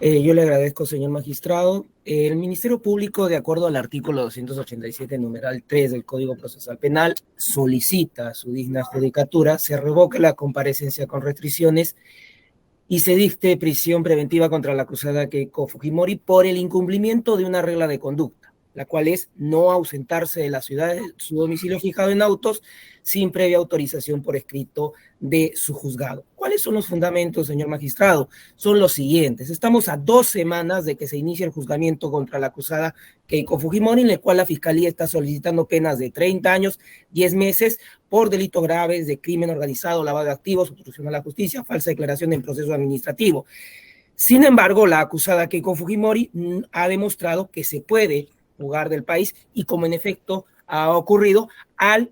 Yo le agradezco, señor magistrado. El Ministerio Público, de acuerdo al artículo 287, numeral 3 del Código Procesal Penal, solicita su digna judicatura, se revoque la comparecencia con restricciones y se dicte prisión preventiva contra la acusada Keiko Fujimori por el incumplimiento de una regla de conducta, la cual es no ausentarse de la ciudad de su domicilio fijado en autos sin previa autorización por escrito de su juzgado. ¿Cuáles son los fundamentos, señor magistrado? Son los siguientes. Estamos a 2 semanas de que se inicie el juzgamiento contra la acusada Keiko Fujimori, en el cual la Fiscalía está solicitando penas de 30 años, 10 meses, por delitos graves de crimen organizado, lavado de activos, obstrucción a la justicia, falsa declaración en proceso administrativo. Sin embargo, la acusada Keiko Fujimori ha demostrado que se puede fugar del país y como en efecto ha ocurrido al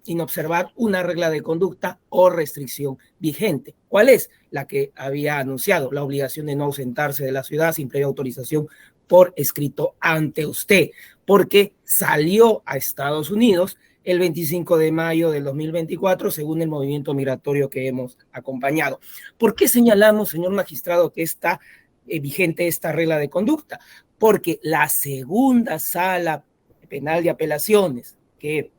sin observar una regla de conducta o restricción vigente. ¿Cuál es? La que había anunciado, la obligación de no ausentarse de la ciudad sin previa autorización por escrito ante usted, porque salió a Estados Unidos el 25 de mayo del 2024, según el movimiento migratorio que hemos acompañado. ¿Por qué señalamos, señor magistrado, que está vigente esta regla de conducta? Porque la segunda sala penal de apelaciones que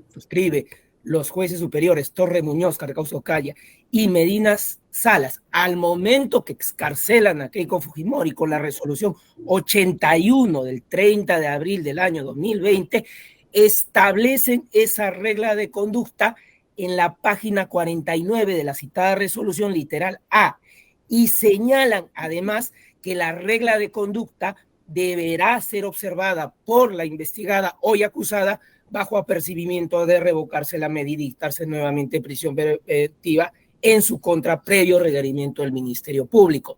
suscribe los jueces superiores Torre Muñoz, Carcauso Calla y Medina Salas, al momento que excarcelan a Keiko Fujimori con la resolución 81 del 30 de abril del año 2020, establecen esa regla de conducta en la página 49 de la citada resolución literal A y señalan además que la regla de conducta deberá ser observada por la investigada hoy acusada bajo apercibimiento de revocarse la medida y dictarse nuevamente prisión preventiva en su contra previo requerimiento del Ministerio Público.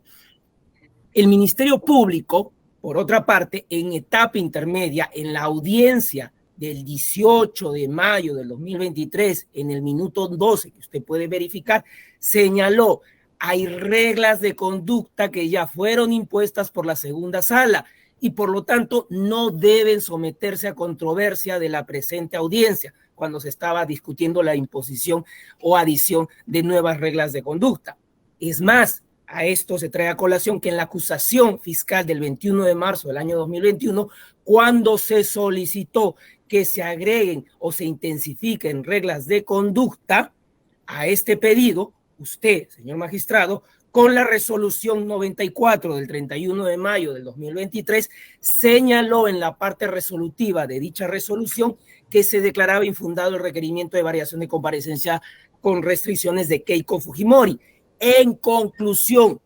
El Ministerio Público, por otra parte, en etapa intermedia, en la audiencia del 18 de mayo del 2023, en el minuto 12, que usted puede verificar, señaló, hay reglas de conducta que ya fueron impuestas por la segunda sala y por lo tanto no deben someterse a controversia de la presente audiencia cuando se estaba discutiendo la imposición o adición de nuevas reglas de conducta. Es más, a esto se trae a colación que en la acusación fiscal del 21 de marzo del año 2021, cuando se solicitó que se agreguen o se intensifiquen reglas de conducta, a este pedido, usted, señor magistrado, con la resolución 94 del 31 de mayo del 2023, señaló en la parte resolutiva de dicha resolución que se declaraba infundado el requerimiento de variación de comparecencia con restricciones de Keiko Fujimori. En conclusión,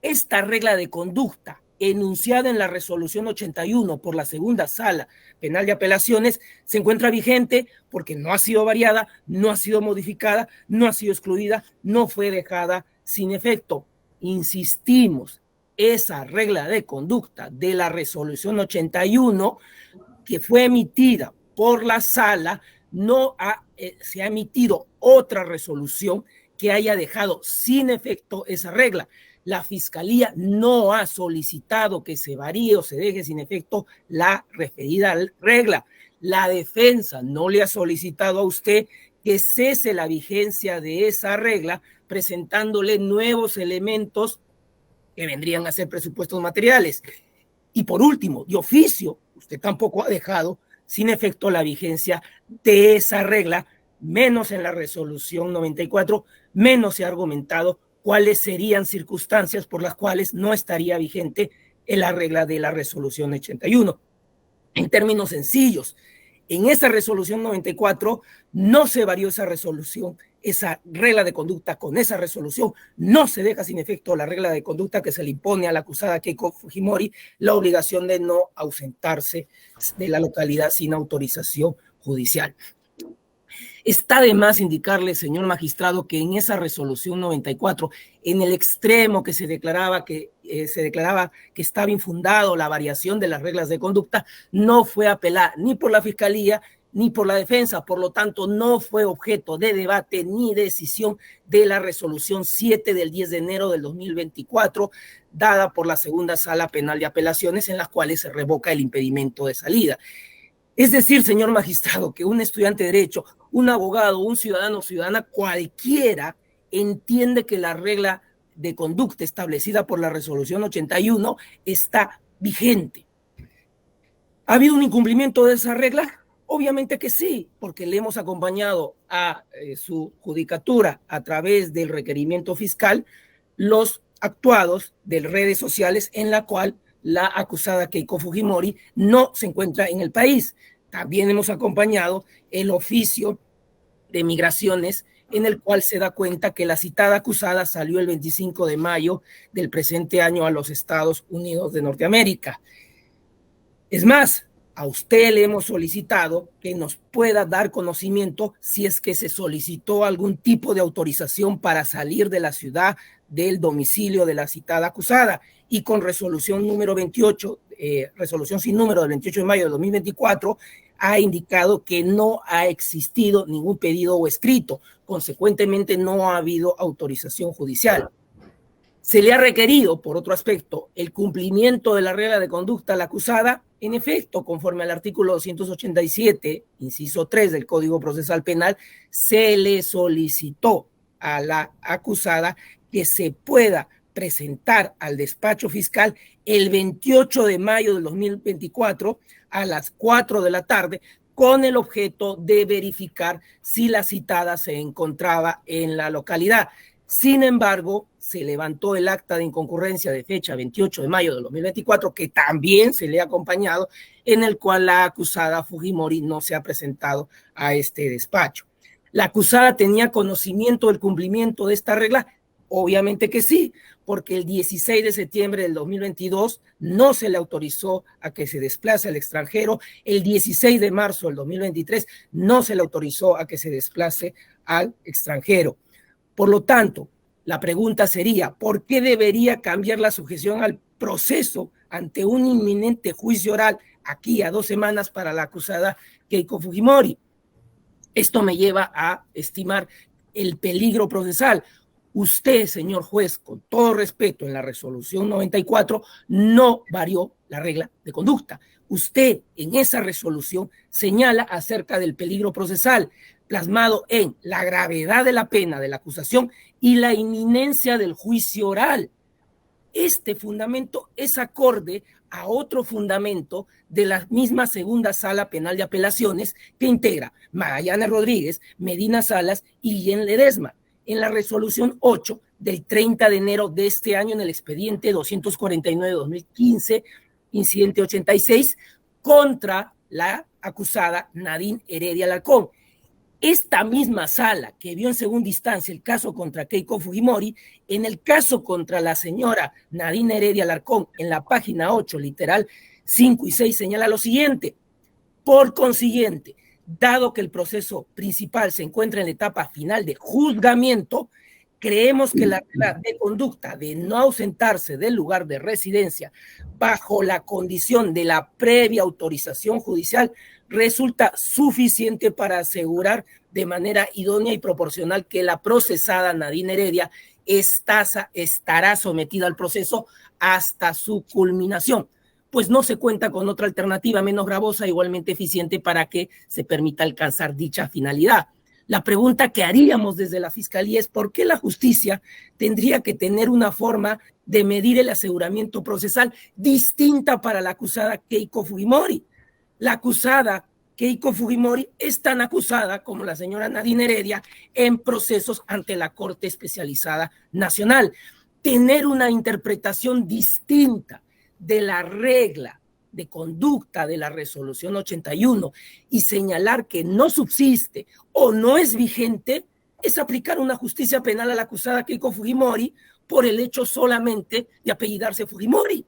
esta regla de conducta enunciada en la resolución 81 por la segunda sala penal de apelaciones se encuentra vigente porque no ha sido variada, no ha sido modificada, no ha sido excluida, no fue dejada sin efecto. Insistimos, esa regla de conducta de la resolución 81 que fue emitida por la sala, no se ha emitido otra resolución que haya dejado sin efecto esa regla. La Fiscalía no ha solicitado que se varíe o se deje sin efecto la referida regla. La defensa no le ha solicitado a usted que cese la vigencia de esa regla presentándole nuevos elementos que vendrían a ser presupuestos materiales. Y por último, de oficio, usted tampoco ha dejado sin efecto la vigencia de esa regla, menos en la resolución 94, menos se ha argumentado cuáles serían circunstancias por las cuales no estaría vigente la regla de la resolución 81. En términos sencillos, en esa resolución 94 no se varió esa resolución, esa regla de conducta con esa resolución, no se deja sin efecto la regla de conducta que se le impone a la acusada Keiko Fujimori, la obligación de no ausentarse de la localidad sin autorización judicial. Está de más indicarle, señor magistrado, que en esa resolución 94, en el extremo que se declaraba que estaba infundado la variación de las reglas de conducta, no fue apelada ni por la Fiscalía ni por la defensa, por lo tanto no fue objeto de debate ni decisión de la resolución 7 del 10 de enero del 2024, dada por la segunda sala penal de apelaciones, en las cuales se revoca el impedimento de salida. Es decir, señor magistrado, que un estudiante de Derecho, un abogado, un ciudadano o ciudadana, cualquiera entiende que la regla de conducta establecida por la resolución 81 está vigente. ¿Ha habido un incumplimiento de esa regla? Obviamente que sí, porque le hemos acompañado a su judicatura a través del requerimiento fiscal los actuados de redes sociales en la cual la acusada Keiko Fujimori no se encuentra en el país. También hemos acompañado el oficio de migraciones en el cual se da cuenta que la citada acusada salió el 25 de mayo del presente año a los Estados Unidos de Norteamérica. Es más, a usted le hemos solicitado que nos pueda dar conocimiento si es que se solicitó algún tipo de autorización para salir de la ciudad del domicilio de la citada acusada, y con resolución número 28, resolución sin número del 28 de mayo de 2024, ha indicado que no ha existido ningún pedido o escrito, consecuentemente no ha habido autorización judicial. Se le ha requerido, por otro aspecto, el cumplimiento de la regla de conducta a la acusada. En efecto, conforme al artículo 287, inciso 3 del Código Procesal Penal, se le solicitó a la acusada que se pueda presentar al despacho fiscal el 28 de mayo del 2024 a las 4 de la tarde con el objeto de verificar si la citada se encontraba en la localidad. Sin embargo, se levantó el acta de inconcurrencia de fecha 28 de mayo de 2024, que también se le ha acompañado, en el cual la acusada Fujimori no se ha presentado a este despacho. ¿La acusada tenía conocimiento del cumplimiento de esta regla? Obviamente que sí, porque el 16 de septiembre del 2022 no se le autorizó a que se desplace al extranjero, el 16 de marzo del 2023 no se le autorizó a que se desplace al extranjero. Por lo tanto, la pregunta sería, ¿por qué debería cambiar la sujeción al proceso ante un inminente juicio oral aquí a 2 semanas para la acusada Keiko Fujimori? Esto me lleva a estimar el peligro procesal. Usted, señor juez, con todo respeto, en la resolución 94 no varió la regla de conducta. Usted en esa resolución señala acerca del peligro procesal, plasmado en la gravedad de la pena de la acusación y la inminencia del juicio oral. Este fundamento es acorde a otro fundamento de la misma segunda sala penal de apelaciones que integra Magallanes Rodríguez, Medina Salas y Jen Ledesma, en la resolución 8 del 30 de enero de este año en el expediente 249-2015, incidente 86, contra la acusada Nadine Heredia Alarcón. Esta misma sala que vio en segunda instancia el caso contra Keiko Fujimori, en el caso contra la señora Nadine Heredia Alarcón, en la página 8, literal 5 y 6, señala lo siguiente: por consiguiente, dado que el proceso principal se encuentra en la etapa final de juzgamiento, creemos que la regla de conducta de no ausentarse del lugar de residencia bajo la condición de la previa autorización judicial resulta suficiente para asegurar de manera idónea y proporcional que la procesada Nadine Heredia estará sometida al proceso hasta su culminación, pues no se cuenta con otra alternativa menos gravosa, igualmente eficiente, para que se permita alcanzar dicha finalidad. La pregunta que haríamos desde la Fiscalía es ¿por qué la justicia tendría que tener una forma de medir el aseguramiento procesal distinta para la acusada Keiko Fujimori? La acusada Keiko Fujimori es tan acusada como la señora Nadine Heredia en procesos ante la Corte Especializada Nacional. Tener una interpretación distinta de la regla de conducta de la resolución 81 y señalar que no subsiste o no es vigente es aplicar una justicia penal a la acusada Keiko Fujimori por el hecho solamente de apellidarse Fujimori.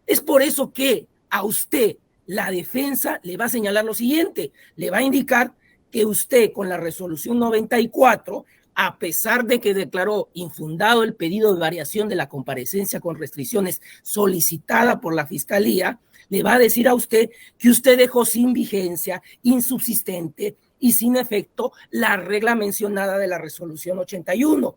Es por eso que a usted la defensa le va a señalar lo siguiente, le va a indicar que usted con la resolución 94, a pesar de que declaró infundado el pedido de variación de la comparecencia con restricciones solicitada por la Fiscalía, le va a decir a usted que usted dejó sin vigencia, insubsistente y sin efecto la regla mencionada de la resolución 81,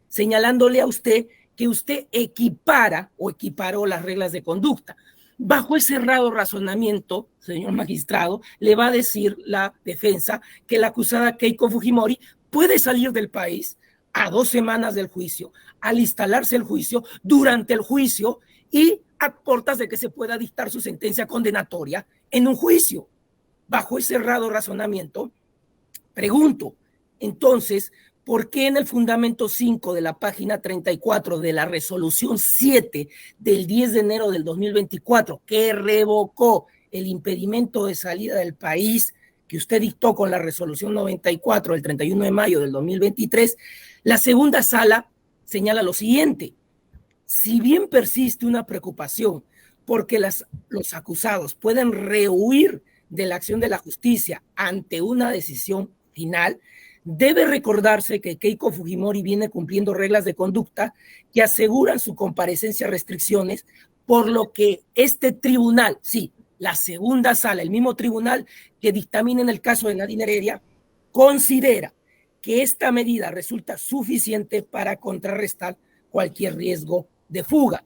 señalándole a usted que usted equipara o equiparó las reglas de conducta. Bajo ese errado razonamiento, señor magistrado, le va a decir la defensa que la acusada Keiko Fujimori puede salir del país a 2 semanas del juicio, al instalarse el juicio, durante el juicio y a portas de que se pueda dictar su sentencia condenatoria en un juicio. Bajo ese errado razonamiento, pregunto, entonces, ¿por qué en el fundamento 5 de la página 34 de la resolución 7 del 10 de enero del 2024, que revocó el impedimento de salida del país que usted dictó con la resolución 94 del 31 de mayo del 2023, la segunda sala señala lo siguiente: si bien persiste una preocupación porque los acusados pueden rehuir de la acción de la justicia ante una decisión final, debe recordarse que Keiko Fujimori viene cumpliendo reglas de conducta que aseguran su comparecencia a restricciones, por lo que este tribunal, sí, la segunda sala, el mismo tribunal que dictamina en el caso de Nadine Heredia, considera que esta medida resulta suficiente para contrarrestar cualquier riesgo de fuga.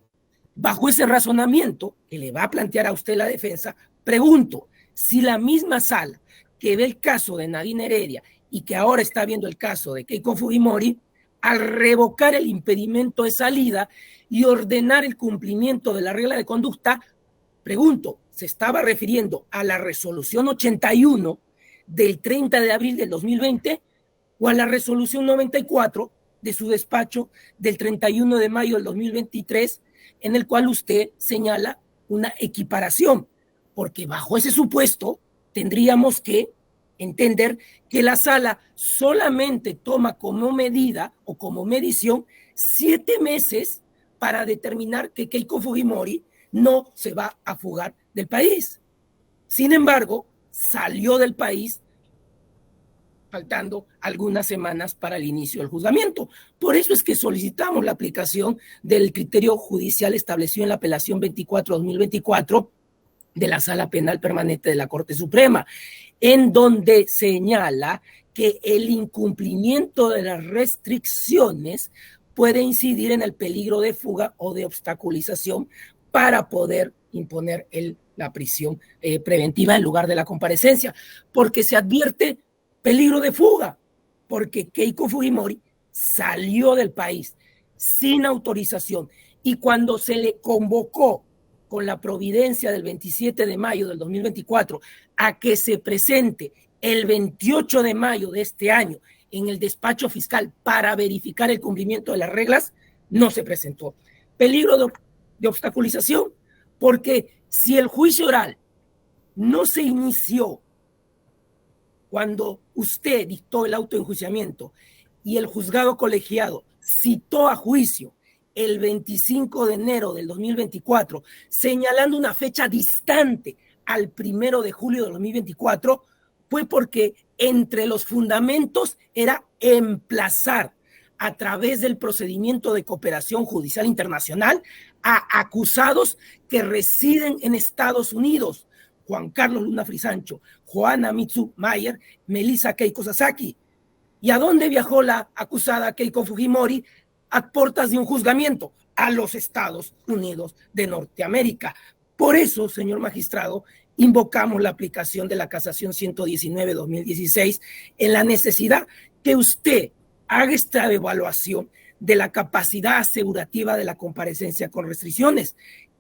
Bajo ese razonamiento que le va a plantear a usted la defensa, pregunto si la misma sala que ve el caso de Nadine Heredia y que ahora está viendo el caso de Keiko Fujimori, al revocar el impedimento de salida y ordenar el cumplimiento de la regla de conducta, pregunto, ¿se estaba refiriendo a la resolución 81 del 30 de abril del 2020 o a la resolución 94 de su despacho del 31 de mayo del 2023, en el cual usted señala una equiparación? Porque bajo ese supuesto tendríamos que entender que la sala solamente toma como medida o como medición 7 meses para determinar que Keiko Fujimori no se va a fugar del país. Sin embargo, salió del país faltando algunas semanas para el inicio del juzgamiento. Por eso es que solicitamos la aplicación del criterio judicial establecido en la apelación 24-2024 de la Sala Penal Permanente de la Corte Suprema, en donde señala que el incumplimiento de las restricciones puede incidir en el peligro de fuga o de obstaculización para poder imponer la prisión preventiva en lugar de la comparecencia, porque se advierte peligro de fuga, porque Keiko Fujimori salió del país sin autorización y cuando se le convocó con la providencia del 27 de mayo del 2024 a que se presente el 28 de mayo de este año en el despacho fiscal para verificar el cumplimiento de las reglas, no se presentó. Peligro de obstaculización, porque si el juicio oral no se inició cuando usted dictó el auto de enjuiciamiento y el juzgado colegiado citó a juicio el 25 de enero del 2024, señalando una fecha distante al 1 de julio del 2024, fue porque entre los fundamentos era emplazar a través del procedimiento de cooperación judicial internacional a acusados que residen en Estados Unidos: Juan Carlos Luna Frisancho, Johanna Mitsu Mayer, Melissa Keiko Sasaki. ¿Y a dónde viajó la acusada Keiko Fujimori? A portas de un juzgamiento, a los Estados Unidos de Norteamérica. Por eso, señor magistrado, invocamos la aplicación de la casación 119-2016 en la necesidad que usted haga esta evaluación de la capacidad asegurativa de la comparecencia con restricciones.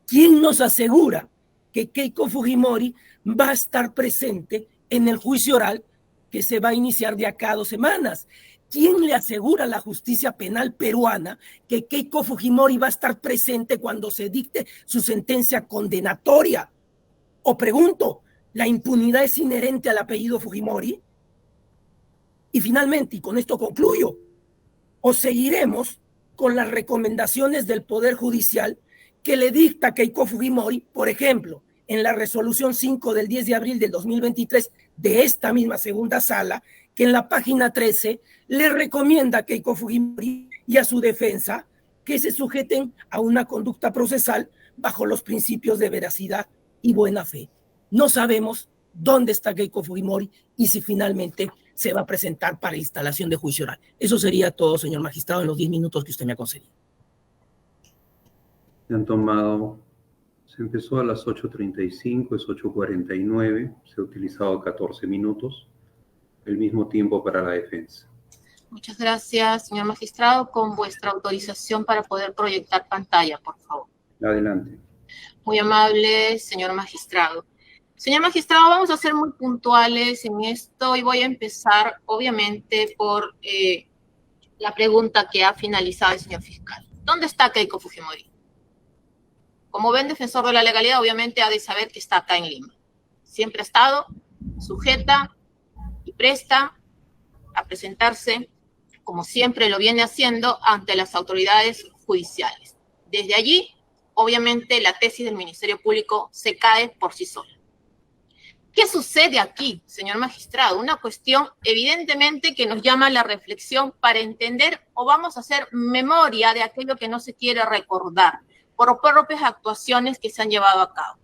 ¿Quién nos asegura que Keiko Fujimori va a estar presente en el juicio oral que se va a iniciar de acá a 2 semanas? ¿Quién le asegura a la justicia penal peruana que Keiko Fujimori va a estar presente cuando se dicte su sentencia condenatoria? O pregunto, ¿la impunidad es inherente al apellido Fujimori? Y finalmente, y con esto concluyo, o seguiremos con las recomendaciones del Poder Judicial que le dicta a Keiko Fujimori, por ejemplo, en la resolución 5 del 10 de abril del 2023 de esta misma segunda sala, que en la página 13 le recomienda a Keiko Fujimori y a su defensa que se sujeten a una conducta procesal bajo los principios de veracidad y buena fe. No sabemos dónde está Keiko Fujimori y si finalmente se va a presentar para instalación de juicio oral. Eso sería todo, señor magistrado, en los 10 minutos que usted me ha concedido. Se empezó a las 8:35, es 8:49, se ha utilizado 14 minutos, el mismo tiempo para la defensa. Muchas gracias, señor magistrado. Con vuestra autorización para poder proyectar pantalla, por favor. Adelante. Muy amable, señor magistrado. Señor magistrado, vamos a ser muy puntuales en esto y voy a empezar, obviamente, por la pregunta que ha finalizado el señor fiscal. ¿Dónde está Keiko Fujimori? Como buen defensor de la legalidad, obviamente ha de saber que está acá en Lima. Siempre ha estado sujeta y presta a presentarse, como siempre lo viene haciendo, ante las autoridades judiciales. Desde allí, obviamente, la tesis del Ministerio Público se cae por sí sola. ¿Qué sucede aquí, señor magistrado? Una cuestión evidentemente que nos llama a la reflexión para entender o vamos a hacer memoria de aquello que no se quiere recordar por propias actuaciones que se han llevado a cabo.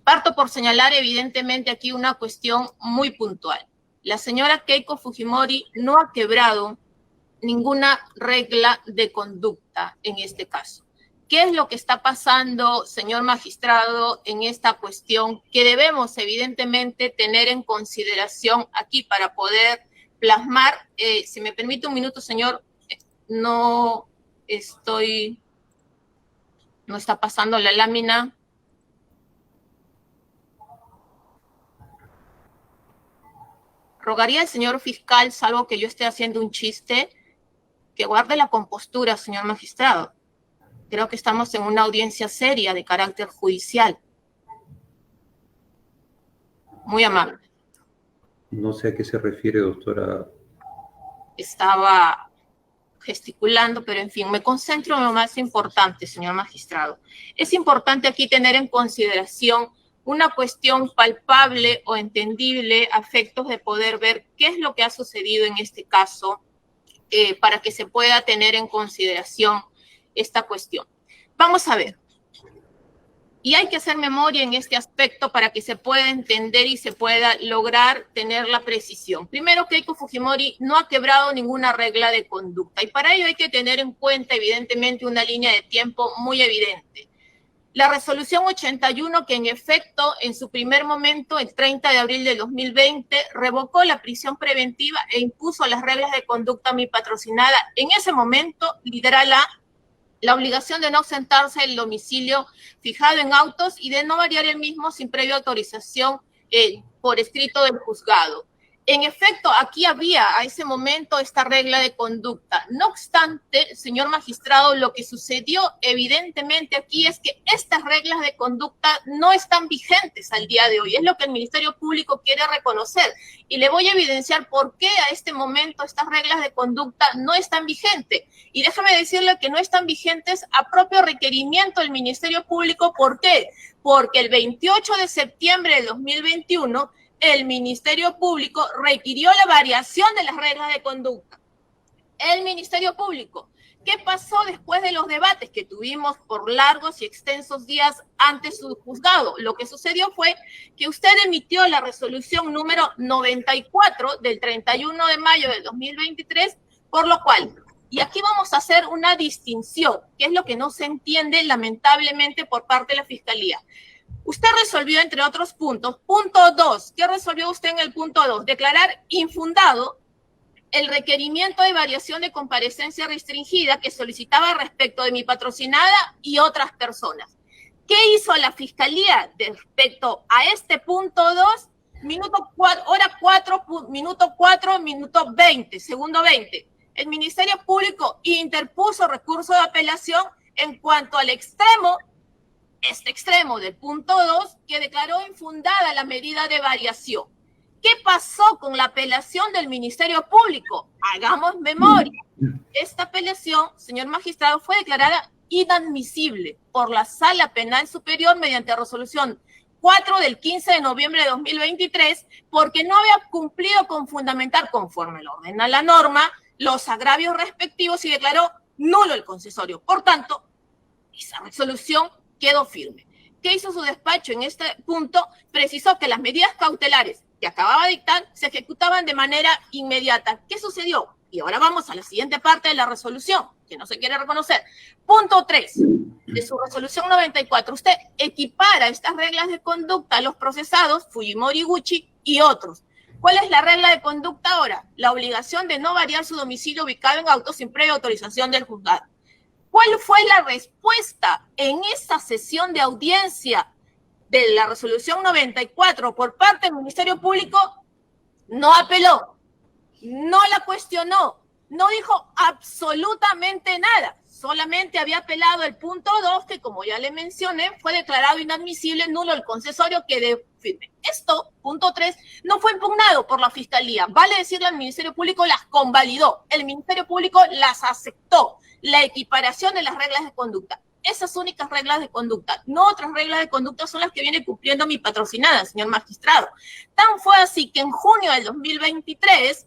Parto por señalar evidentemente aquí una cuestión muy puntual. La señora Keiko Fujimori no ha quebrado ninguna regla de conducta en este caso. ¿Qué es lo que está pasando, señor magistrado, en esta cuestión que debemos evidentemente tener en consideración aquí para poder plasmar? Si me permite un minuto, señor, no está pasando la lámina. Rogaría al señor fiscal, salvo que yo esté haciendo un chiste, que guarde la compostura, señor magistrado. Creo que estamos en una audiencia seria de carácter judicial. Muy amable. No sé a qué se refiere, doctora. Estaba gesticulando, pero en fin, me concentro en lo más importante, señor magistrado. Es importante aquí tener en consideración una cuestión palpable o entendible a efectos de poder ver qué es lo que ha sucedido en este caso para que se pueda tener en consideración esta cuestión. Vamos a ver. Y hay que hacer memoria en este aspecto para que se pueda entender y se pueda lograr tener la precisión. Primero, Keiko Fujimori no ha quebrado ninguna regla de conducta y para ello hay que tener en cuenta evidentemente una línea de tiempo muy evidente. La resolución 81 que en efecto en su primer momento, el 30 de abril de 2020, revocó la prisión preventiva e impuso las reglas de conducta a mi patrocinada. En ese momento lidera la obligación de no ausentarse del domicilio fijado en autos y de no variar el mismo sin previa autorización por escrito del juzgado. En efecto, aquí había a ese momento esta regla de conducta. No obstante, señor magistrado, lo que sucedió evidentemente aquí es que estas reglas de conducta no están vigentes al día de hoy. Es lo que el Ministerio Público quiere reconocer. Y le voy a evidenciar por qué a este momento estas reglas de conducta no están vigentes. Y déjame decirle que no están vigentes a propio requerimiento del Ministerio Público. ¿Por qué? Porque el 28 de septiembre de 2021 el Ministerio Público requirió la variación de las reglas de conducta. El Ministerio Público. ¿Qué pasó después de los debates que tuvimos por largos y extensos días ante su juzgado? Lo que sucedió fue que usted emitió la resolución número 94 del 31 de mayo del 2023, por lo cual, y aquí vamos a hacer una distinción, que es lo que no se entiende lamentablemente por parte de la Fiscalía. Usted resolvió, entre otros puntos, punto 2. ¿Qué resolvió usted en el punto 2? Declarar infundado el requerimiento de variación de comparecencia restringida que solicitaba respecto de mi patrocinada y otras personas. ¿Qué hizo la Fiscalía respecto a este punto 2? Hora 4, minuto 4, minuto 20, segundo 20. El Ministerio Público interpuso recurso de apelación en cuanto al extremo del punto 2, que declaró infundada la medida de variación. ¿Qué pasó con la apelación del Ministerio Público? Hagamos memoria. Esta apelación, señor magistrado, fue declarada inadmisible por la Sala Penal Superior mediante resolución 4 del 15 de noviembre de 2023, porque no había cumplido con fundamentar, conforme lo ordena la norma, los agravios respectivos y declaró nulo el concesorio. Por tanto, esa resolución quedó firme. ¿Qué hizo su despacho en este punto? Precisó que las medidas cautelares que acababa de dictar se ejecutaban de manera inmediata. ¿Qué sucedió? Y ahora vamos a la siguiente parte de la resolución, que no se quiere reconocer. Punto 3 de su resolución 94. Usted equipara estas reglas de conducta a los procesados, Fujimori, Gucci y otros. ¿Cuál es la regla de conducta ahora? La obligación de no variar su domicilio ubicado en auto sin previa autorización del juzgado. ¿Cuál fue la respuesta en esa sesión de audiencia de la resolución 94 por parte del Ministerio Público? No apeló, no la cuestionó, no dijo absolutamente nada. Solamente había apelado el punto 2, que como ya le mencioné, fue declarado inadmisible, nulo el concesorio que de firme. Esto, punto 3, no fue impugnado por la Fiscalía. Vale decirle al Ministerio Público, las convalidó. El Ministerio Público las aceptó. La equiparación de las reglas de conducta. Esas únicas reglas de conducta. No otras reglas de conducta son las que viene cumpliendo mi patrocinada, señor magistrado. Tan fue así que en junio del 2023...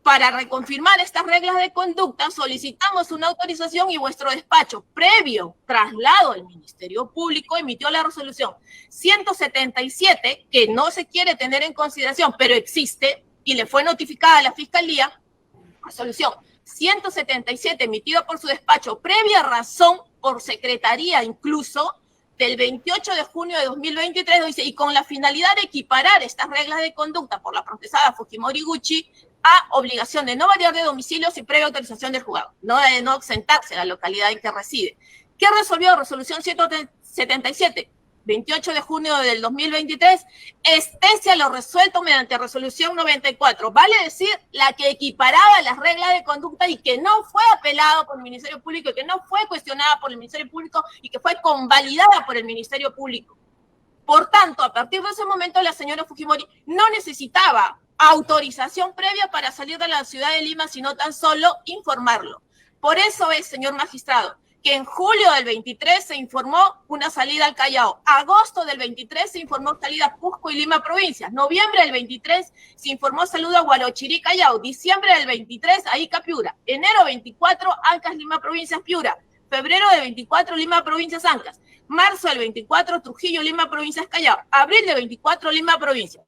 para reconfirmar estas reglas de conducta, solicitamos una autorización y vuestro despacho, previo traslado al Ministerio Público, emitió la resolución 177, que no se quiere tener en consideración, pero existe, y le fue notificada a la Fiscalía, resolución 177, emitida por su despacho, previa razón por secretaría incluso, del 28 de junio de 2023, dice, y con la finalidad de equiparar estas reglas de conducta por la procesada Fujimori Gucci a obligación de no variar de domicilio sin previa autorización del juzgado, no de no ausentarse en la localidad en que reside. ¿Qué resolvió? Resolución 177, 28 de junio del 2023, extensa lo resuelto mediante resolución 94, vale decir, la que equiparaba las reglas de conducta y que no fue apelado por el Ministerio Público, y que no fue cuestionada por el Ministerio Público y que fue convalidada por el Ministerio Público. Por tanto, a partir de ese momento, la señora Fujimori no necesitaba autorización previa para salir de la ciudad de Lima, sino tan solo informarlo. Por eso es, señor magistrado, que en julio del 23 se informó una salida al Callao, agosto del 23 se informó salida a Cusco y Lima provincias, noviembre del 23 se informó saludo a Huarochirí, Callao, diciembre del 23 a Ica, Piura, enero 24 Ancas, Lima provincias, Piura, febrero del 24 Lima provincias, Ancas, marzo del 24 Trujillo, Lima provincias, Callao, abril del 24 Lima provincias.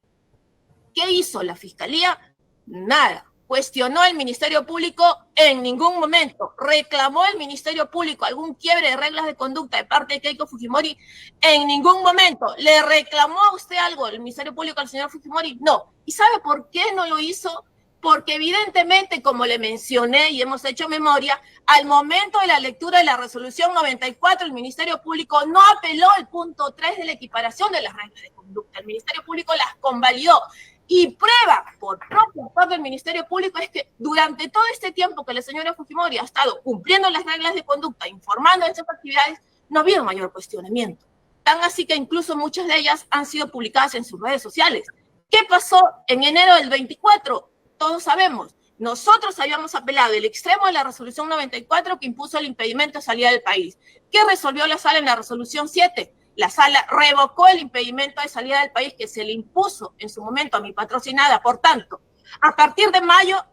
¿Qué hizo la Fiscalía? Nada. ¿Cuestionó el Ministerio Público? En ningún momento. ¿Reclamó el Ministerio Público algún quiebre de reglas de conducta de parte de Keiko Fujimori? En ningún momento. ¿Le reclamó a usted algo el Ministerio Público al señor Fujimori? No. ¿Y sabe por qué no lo hizo? Porque evidentemente, como le mencioné y hemos hecho memoria, al momento de la lectura de la resolución 94, el Ministerio Público no apeló el punto 3 de la equiparación de las reglas de conducta. El Ministerio Público las convalidó. Y prueba por propio autor del Ministerio Público es que durante todo este tiempo que la señora Fujimori ha estado cumpliendo las reglas de conducta, informando de estas actividades, no ha habido mayor cuestionamiento. Tan así que incluso muchas de ellas han sido publicadas en sus redes sociales. ¿Qué pasó en enero del 24? Todos sabemos. Nosotros habíamos apelado el extremo de la resolución 94 que impuso el impedimento de salida del país. ¿Qué resolvió la sala en la resolución 7? La sala revocó el impedimento de salida del país que se le impuso en su momento a mi patrocinada. Por tanto, a partir de mayo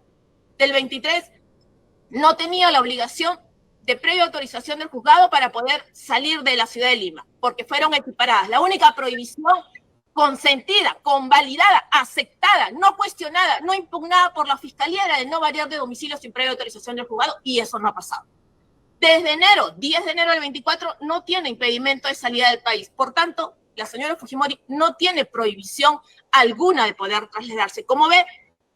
del 23, no tenía la obligación de previa autorización del juzgado para poder salir de la ciudad de Lima, porque fueron equiparadas. La única prohibición consentida, convalidada, aceptada, no cuestionada, no impugnada por la Fiscalía era de no variar de domicilio sin previa autorización del juzgado, y eso no ha pasado. Desde enero, 10 de enero del 24, no tiene impedimento de salida del país. Por tanto, la señora Fujimori no tiene prohibición alguna de poder trasladarse. Como ve,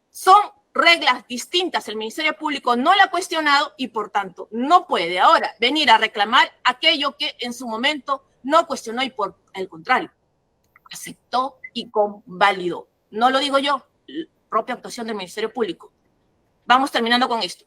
son reglas distintas. El Ministerio Público no la ha cuestionado y, por tanto, no puede ahora venir a reclamar aquello que en su momento no cuestionó y, por el contrario, aceptó y convalidó. No lo digo yo, la propia actuación del Ministerio Público. Vamos terminando con esto.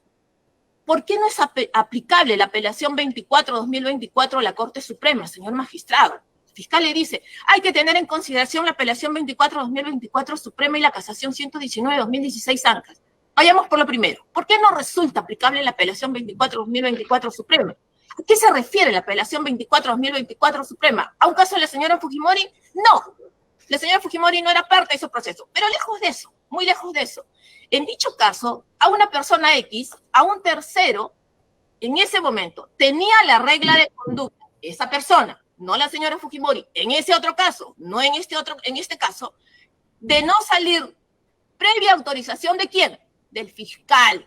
¿Por qué no es aplicable la apelación 24-2024 a la Corte Suprema, señor magistrado? El fiscal le dice, hay que tener en consideración la apelación 24-2024 Suprema y la casación 119-2016 Ancas. Vayamos por lo primero. ¿Por qué no resulta aplicable la apelación 24-2024 Suprema? ¿A qué se refiere la apelación 24-2024 Suprema? ¿A un caso de la señora Fujimori? No. La señora Fujimori no era parte de ese proceso, pero lejos de eso, muy lejos de eso. En dicho caso, a una persona X, a un tercero, en ese momento, tenía la regla de conducta, esa persona, no la señora Fujimori, en ese otro caso, no en este caso, de no salir previa autorización ¿de quién? Del fiscal.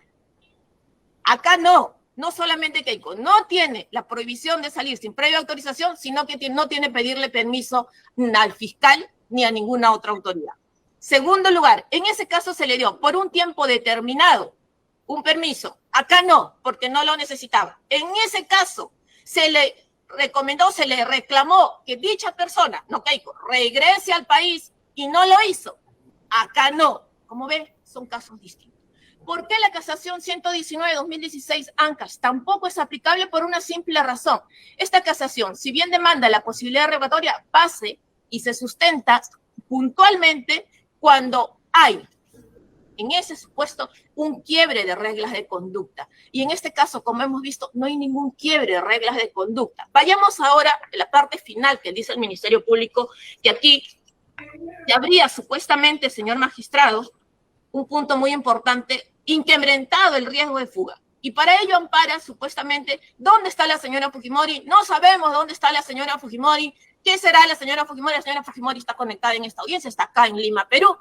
Acá no solamente Keiko, no tiene la prohibición de salir sin previa autorización, sino que no tiene que pedirle permiso al fiscal ni a ninguna otra autoridad. Segundo lugar, en ese caso se le dio por un tiempo determinado un permiso. Acá no, porque no lo necesitaba. En ese caso se le recomendó, se le reclamó que dicha persona, no Keiko, regrese al país y no lo hizo. Acá no. Como ven, son casos distintos. ¿Por qué la casación 119-2016 ANCAS tampoco es aplicable? Por una simple razón. Esta casación, si bien demanda la posibilidad revocatoria, pase y se sustenta puntualmente cuando hay, en ese supuesto, un quiebre de reglas de conducta. Y en este caso, como hemos visto, no hay ningún quiebre de reglas de conducta. Vayamos ahora a la parte final que dice el Ministerio Público, que aquí habría supuestamente, señor magistrado, un punto muy importante, incrementado el riesgo de fuga. Y para ello ampara supuestamente dónde está la señora Fujimori. No sabemos dónde está la señora Fujimori. ¿Qué será la señora Fujimori? La señora Fujimori está conectada en esta audiencia, está acá en Lima, Perú,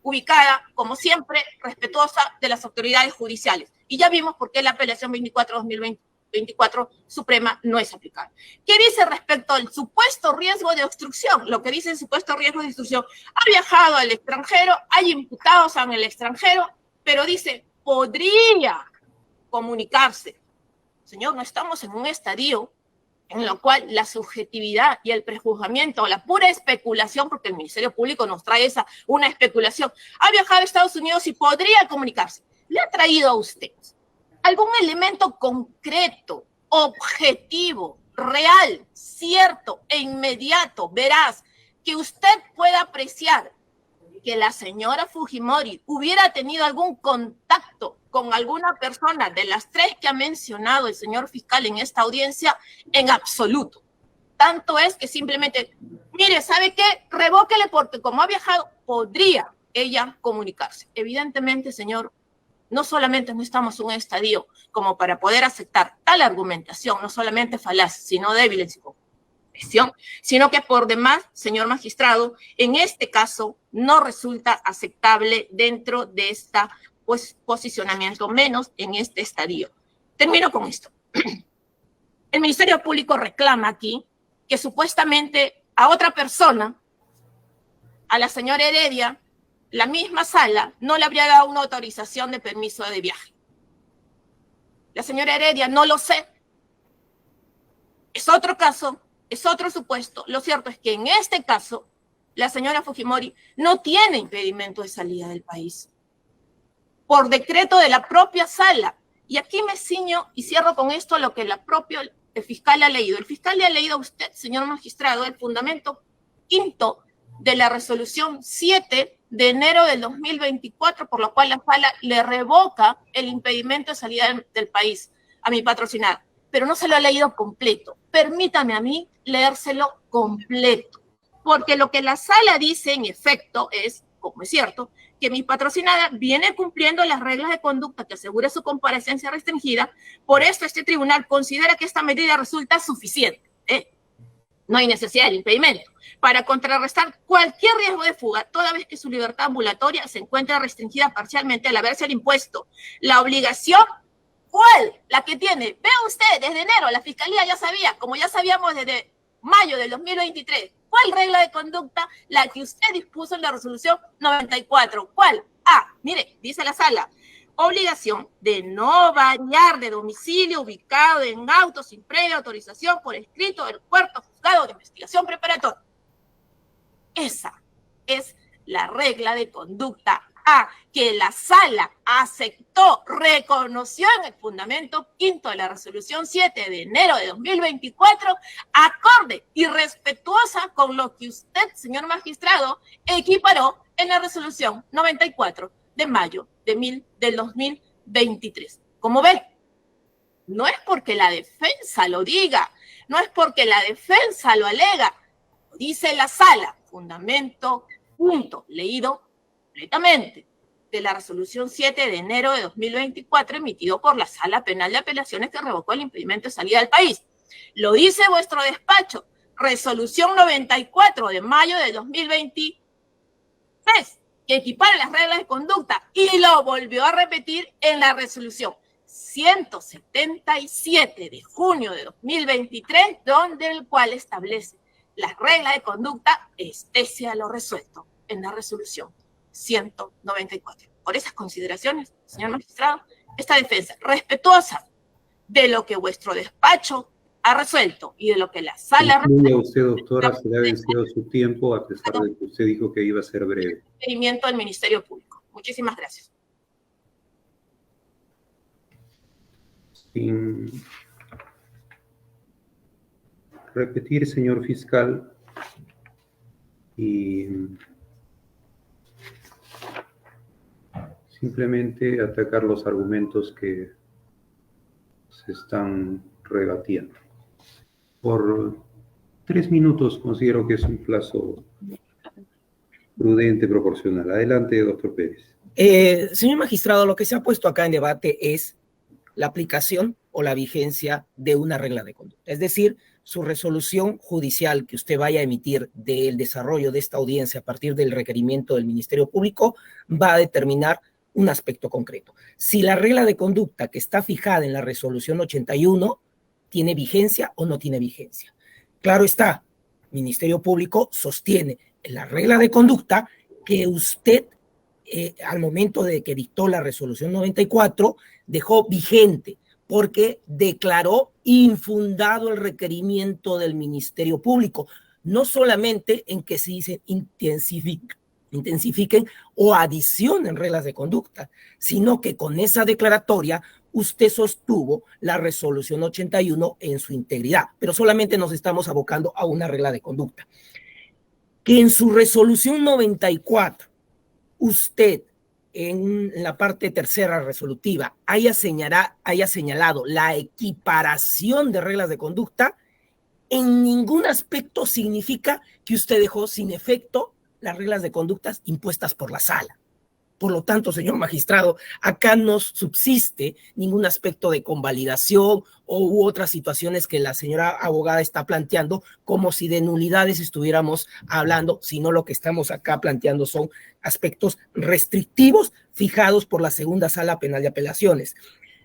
ubicada, como siempre, respetuosa de las autoridades judiciales. Y ya vimos por qué la apelación 24-2024 Suprema no es aplicable. ¿Qué dice respecto al supuesto riesgo de obstrucción? Lo que dice el supuesto riesgo de obstrucción. Ha viajado al extranjero, hay imputados en el extranjero, pero dice, podría comunicarse. Señor, no estamos en un estadio en lo cual la subjetividad y el prejuzgamiento o la pura especulación, porque el Ministerio Público nos trae una especulación, ha viajado a Estados Unidos y podría comunicarse. ¿Le ha traído a usted algún elemento concreto, objetivo, real, cierto e inmediato, veraz, que usted pueda apreciar que la señora Fujimori hubiera tenido algún contacto con alguna persona de las tres que ha mencionado el señor fiscal en esta audiencia? En absoluto. Tanto es que simplemente, mire, ¿sabe qué? Revóquele porque como ha viajado, podría ella comunicarse. Evidentemente, señor, no solamente no estamos en un estadio como para poder aceptar tal argumentación, no solamente falaz, sino débil en su conclusión, sino que por demás, señor magistrado, en este caso no resulta aceptable dentro de esta posicionamiento, menos en este estadio. Termino con esto. El Ministerio Público reclama aquí que supuestamente a otra persona, a la señora Heredia, la misma sala no le habría dado una autorización de permiso de viaje. La señora Heredia, no lo sé. Es otro caso, es otro supuesto. Lo cierto es que en este caso, la señora Fujimori no tiene impedimento de salida del país por decreto de la propia sala. Y aquí me ciño y cierro con esto lo que el fiscal ha leído. El fiscal le ha leído a usted, señor magistrado, el fundamento quinto de la resolución 7 de enero del 2024, por lo cual la sala le revoca el impedimento de salida del país a mi patrocinada. Pero no se lo ha leído completo. Permítame a mí leérselo completo. Porque lo que la sala dice, en efecto, es, como es cierto, que mi patrocinada viene cumpliendo las reglas de conducta que asegura su comparecencia restringida. Por esto este tribunal considera que esta medida resulta suficiente. No hay necesidad del impedimento para contrarrestar cualquier riesgo de fuga, toda vez que su libertad ambulatoria se encuentra restringida parcialmente al haberse impuesto la obligación. ¿Cuál? La que tiene. Vea usted, desde enero la Fiscalía ya sabía, como ya sabíamos desde mayo del 2023, ¿cuál regla de conducta? La que usted dispuso en la resolución 94. ¿Cuál? Mire, dice la sala, obligación de no variar de domicilio ubicado en auto sin previa autorización por escrito del cuarto juzgado de investigación preparatoria. Esa es la regla de conducta que la sala aceptó, reconoció en el fundamento quinto de la resolución 7 de enero de 2024, acorde y respetuosa con lo que usted, señor magistrado, equiparó en la resolución 94 de mayo del 2023. Como ven, no es porque la defensa lo diga, no es porque la defensa lo alega, lo dice la sala, fundamento, punto, leído completamente, de la resolución 7 de enero de 2024 emitido por la Sala Penal de Apelaciones que revocó el impedimento de salida del país. Lo dice vuestro despacho, resolución 94 de mayo de 2023, que equipara las reglas de conducta, y lo volvió a repetir en la resolución 177 de junio de 2023, donde el cual establece las reglas de conducta, estése a lo resuelto en la resolución 194. Por esas consideraciones, señor magistrado, esta defensa respetuosa de lo que vuestro despacho ha resuelto y de lo que la sala... Concluya usted, doctora, se le ha vencido su tiempo, a pesar de que usted dijo que iba a ser breve. Requerimiento del Ministerio Público. Muchísimas gracias. Sin repetir, señor fiscal, y simplemente atacar los argumentos que se están rebatiendo. Por 3 minutos considero que es un plazo prudente, proporcional. Adelante, doctor Pérez. Señor magistrado, lo que se ha puesto acá en debate es la aplicación o la vigencia de una regla de conducta. Es decir, su resolución judicial que usted vaya a emitir del desarrollo de esta audiencia a partir del requerimiento del Ministerio Público va a determinar un aspecto concreto. Si la regla de conducta que está fijada en la resolución 81 tiene vigencia o no tiene vigencia. Claro está, el Ministerio Público sostiene en la regla de conducta que usted, al momento de que dictó la resolución 94, dejó vigente porque declaró infundado el requerimiento del Ministerio Público, no solamente en que se intensifiquen o adicionen reglas de conducta, sino que con esa declaratoria usted sostuvo la resolución 81 en su integridad, pero solamente nos estamos abocando a una regla de conducta. Que en su resolución 94 usted en la parte tercera resolutiva haya señalado la equiparación de reglas de conducta, en ningún aspecto significa que usted dejó sin efecto las reglas de conductas impuestas por la sala. Por lo tanto, señor magistrado, acá no subsiste ningún aspecto de convalidación u otras situaciones que la señora abogada está planteando, como si de nulidades estuviéramos hablando, sino lo que estamos acá planteando son aspectos restrictivos fijados por la segunda sala penal de apelaciones.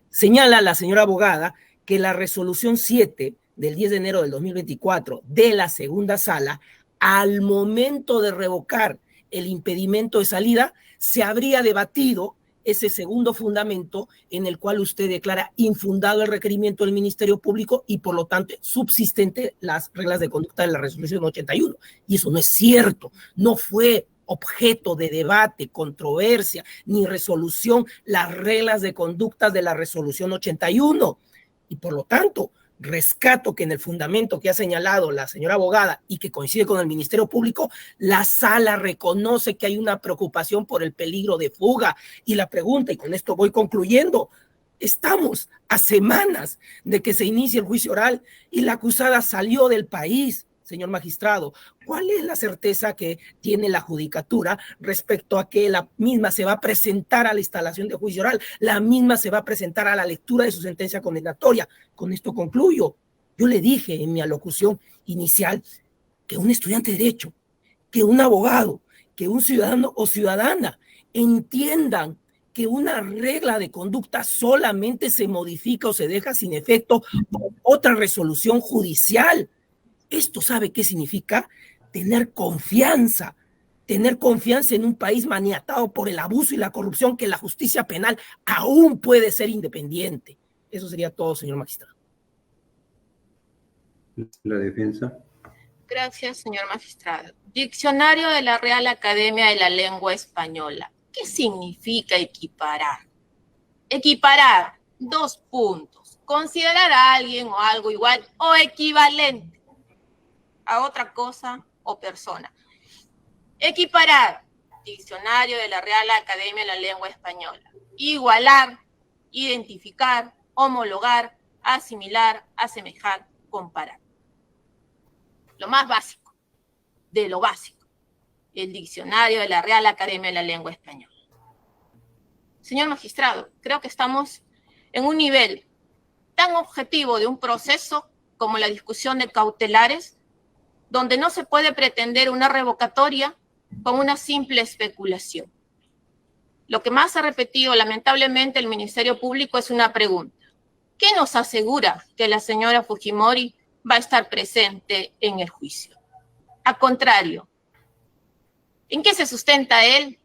Señala la señora abogada que la resolución 7 del 10 de enero del 2024 de la segunda sala, al momento de revocar el impedimento de salida, se habría debatido ese segundo fundamento en el cual usted declara infundado el requerimiento del Ministerio Público y por lo tanto subsistente las reglas de conducta de la resolución 81. Y eso no es cierto, no fue objeto de debate, controversia ni resolución las reglas de conducta de la resolución 81. Y por lo tanto, rescato que en el fundamento que ha señalado la señora abogada y que coincide con el Ministerio Público, la sala reconoce que hay una preocupación por el peligro de fuga. Y la pregunta, y con esto voy concluyendo, estamos a semanas de que se inicie el juicio oral y la acusada salió del país. Señor magistrado, ¿cuál es la certeza que tiene la judicatura respecto a que la misma se va a presentar a la instalación de juicio oral? La misma se va a presentar a la lectura de su sentencia condenatoria. Con esto concluyo. Yo le dije en mi alocución inicial que un estudiante de derecho, que un abogado, que un ciudadano o ciudadana entiendan que una regla de conducta solamente se modifica o se deja sin efecto por otra resolución judicial. Esto, ¿sabe qué significa? Tener confianza en un país maniatado por el abuso y la corrupción, que la justicia penal aún puede ser independiente. Eso sería todo, señor magistrado. La defensa. Gracias, señor magistrado. Diccionario de la Real Academia de la Lengua Española. ¿Qué significa equiparar? Equiparar, 2 puntos. Considerar a alguien o algo igual o equivalente a otra cosa o persona. Equiparar, diccionario de la Real Academia de la Lengua Española. Igualar, identificar, homologar, asimilar, asemejar, comparar. Lo más básico, de lo básico. El diccionario de la Real Academia de la Lengua Española. Señor magistrado, creo que estamos en un nivel tan objetivo de un proceso como la discusión de cautelares, donde no se puede pretender una revocatoria con una simple especulación. Lo que más ha repetido lamentablemente el Ministerio Público es una pregunta. ¿Qué nos asegura que la señora Fujimori va a estar presente en el juicio? Al contrario, ¿en qué se sustenta él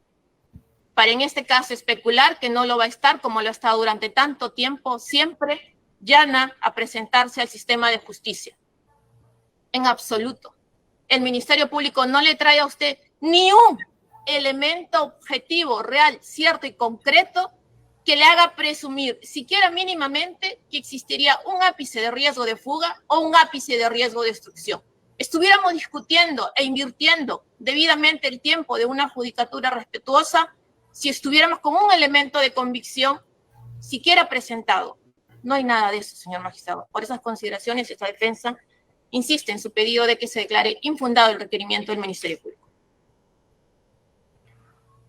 para en este caso especular que no lo va a estar como lo ha estado durante tanto tiempo, siempre llana a presentarse al sistema de justicia. En absoluto. El Ministerio Público no le trae a usted ni un elemento objetivo, real, cierto y concreto que le haga presumir, siquiera mínimamente, que existiría un ápice de riesgo de fuga o un ápice de riesgo de destrucción. Estuviéramos discutiendo e invirtiendo debidamente el tiempo de una judicatura respetuosa si estuviéramos con un elemento de convicción siquiera presentado. No hay nada de eso, señor magistrado. Por esas consideraciones, esta defensa insiste en su pedido de que se declare infundado el requerimiento del Ministerio Público.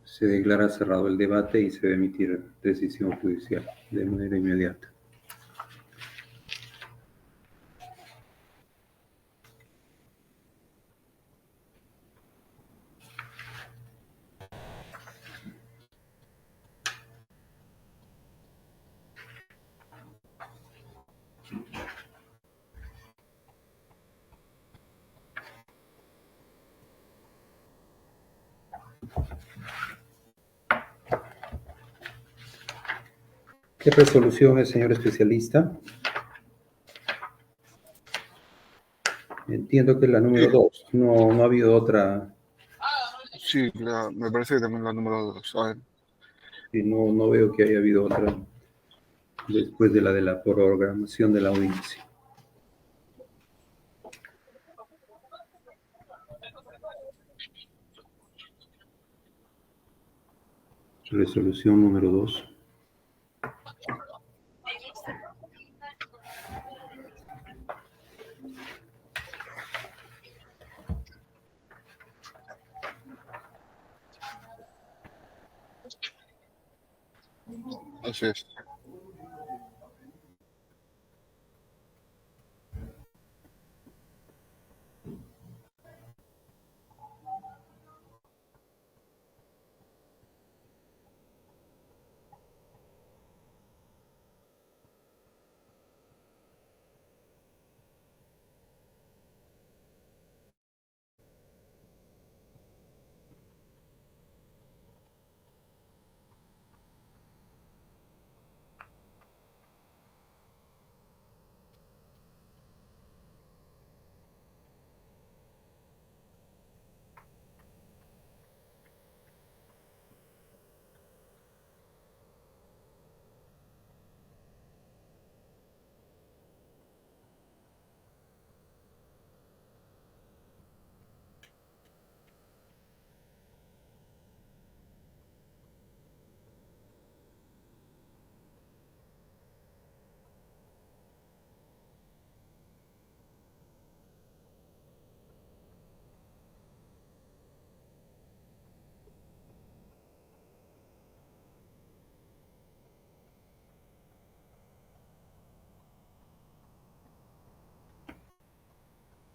Se declara cerrado el debate y se debe emitir decisión judicial de manera inmediata. ¿Qué resolución es, señor especialista? Entiendo que es la número 2. No ha habido otra. Sí, me parece que también la número 2. A ver. Y no veo que haya habido otra después de la programación de la audiencia. Resolución número 2. Así es.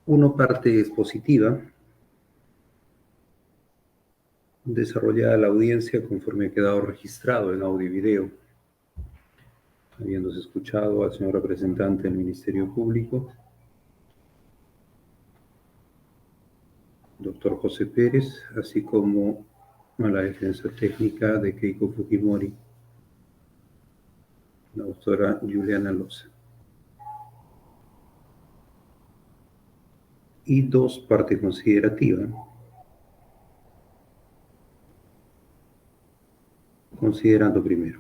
Una parte expositiva, desarrollada la audiencia conforme ha quedado registrado en audio y video, habiéndose escuchado al señor representante del Ministerio Público, doctor José Pérez, así como a la defensa técnica de Keiko Fujimori, la doctora Juliana Loza. Y 2, parte considerativa. Considerando primero.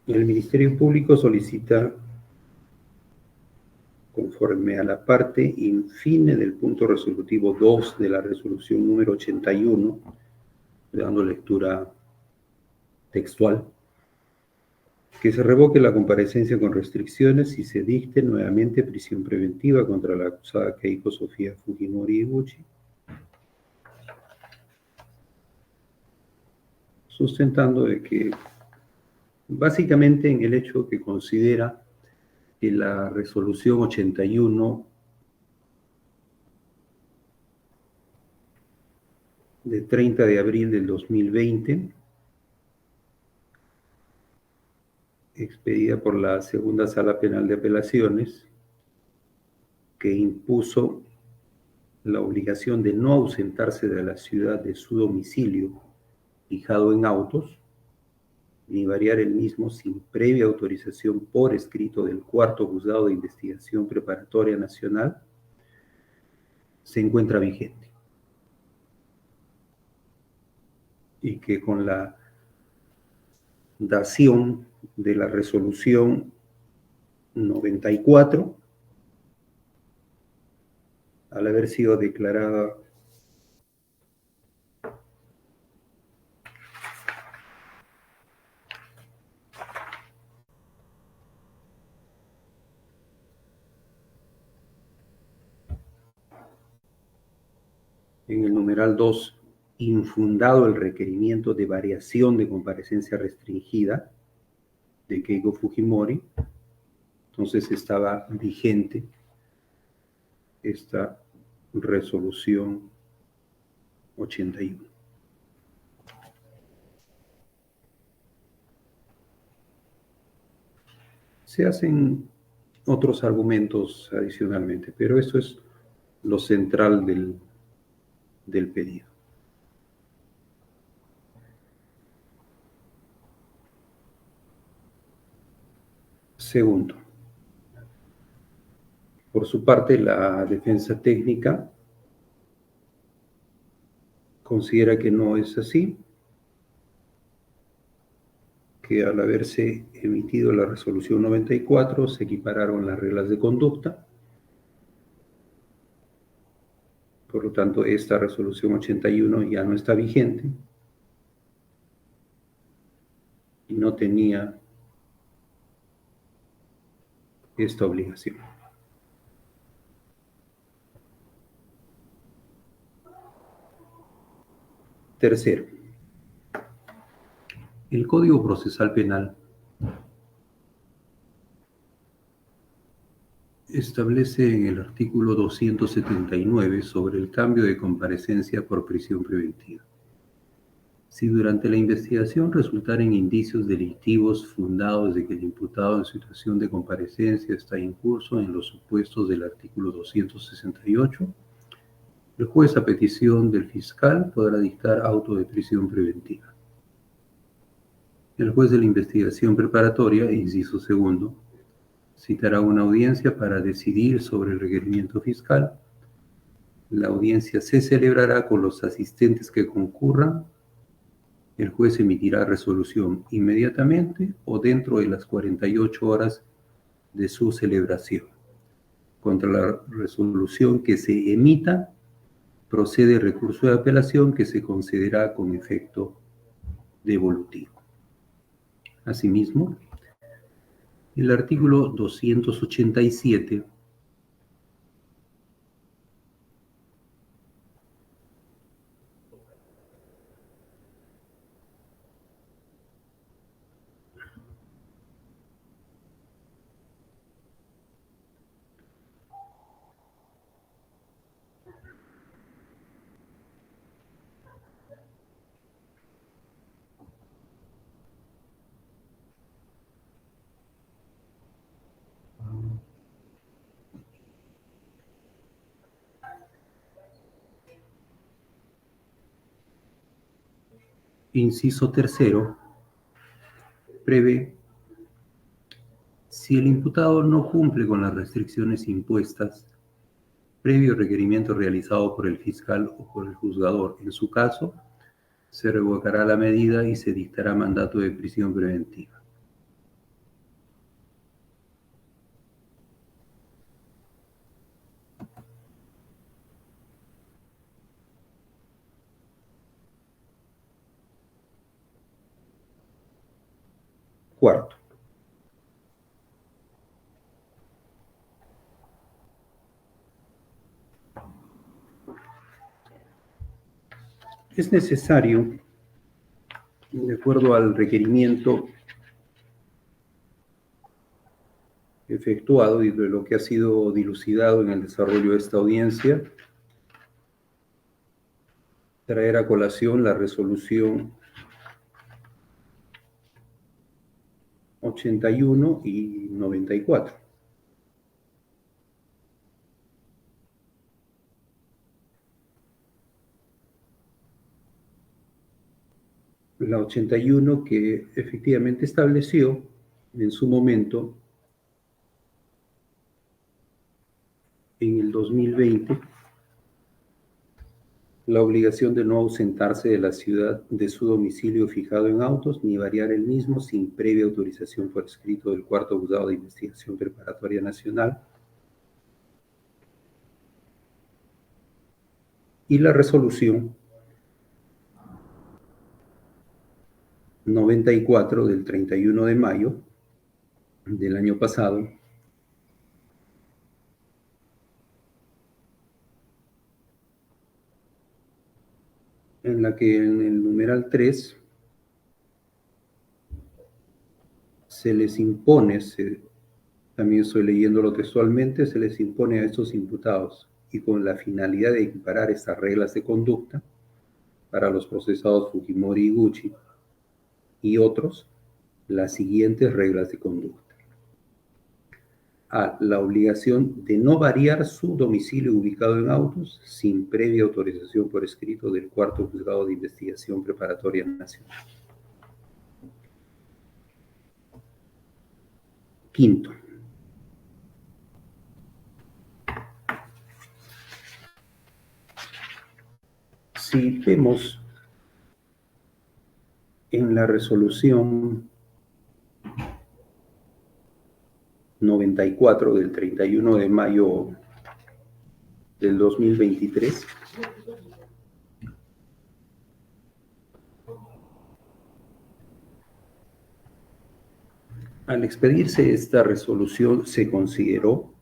El Ministerio Público solicita, conforme a la parte infine del punto resolutivo 2 de la resolución número 81, dando lectura textual, que se revoque la comparecencia con restricciones y se dicte nuevamente prisión preventiva contra la acusada Keiko Sofía Fujimori Iguchi, sustentando de que básicamente en el hecho que considera que la resolución 81 de 30 de abril del 2020 expedida por la Segunda Sala Penal de Apelaciones, que impuso la obligación de no ausentarse de la ciudad de su domicilio fijado en autos, ni variar el mismo sin previa autorización por escrito del Cuarto Juzgado de Investigación Preparatoria Nacional, se encuentra vigente. Y que con la dación de la resolución 94, al haber sido declarada en el numeral 2, infundado el requerimiento de variación de comparecencia restringida de Keiko Fujimori, entonces estaba vigente esta resolución 81. Se hacen otros argumentos adicionalmente, pero esto es lo central del pedido. Segundo, por su parte, la defensa técnica considera que no es así, que al haberse emitido la resolución 94 se equipararon las reglas de conducta. Por lo tanto, esta resolución 81 ya no está vigente y no tenía esta obligación. Tercero, el Código Procesal Penal establece en el artículo 279 sobre el cambio de comparecencia por prisión preventiva. Si durante la investigación resultaren indicios delictivos fundados de que el imputado en situación de comparecencia está incurso en los supuestos del artículo 268, el juez, a petición del fiscal, podrá dictar auto de prisión preventiva. El juez de la investigación preparatoria, inciso segundo, citará una audiencia para decidir sobre el requerimiento fiscal. La audiencia se celebrará con los asistentes que concurran. El juez emitirá resolución inmediatamente o dentro de las 48 horas de su celebración. Contra la resolución que se emita, procede recurso de apelación que se concederá con efecto devolutivo. Asimismo, el artículo 287 inciso tercero, prevé: si el imputado no cumple con las restricciones impuestas, previo requerimiento realizado por el fiscal o por el juzgador, en su caso, se revocará la medida y se dictará mandato de prisión preventiva. Cuarto, es necesario, de acuerdo al requerimiento efectuado y de lo que ha sido dilucidado en el desarrollo de esta audiencia, traer a colación la resolución 81 y 94. La 81 que efectivamente estableció en su momento, en el 2020, la obligación de no ausentarse de la ciudad de su domicilio fijado en autos ni variar el mismo sin previa autorización por escrito del Cuarto Juzgado de Investigación Preparatoria Nacional. Y la resolución 94 del 31 de mayo del año pasado, en la que en el numeral 3 se les impone, también estoy leyéndolo textualmente, se les impone a estos imputados y con la finalidad de equiparar estas reglas de conducta para los procesados Fujimori y Gucci y otros, las siguientes reglas de conducta. A. La obligación de no variar su domicilio ubicado en autos sin previa autorización por escrito del Cuarto Juzgado de Investigación Preparatoria Nacional. Quinto. Si vemos en la resolución 94 del 31 de mayo del 2023, al expedirse esta resolución se consideró,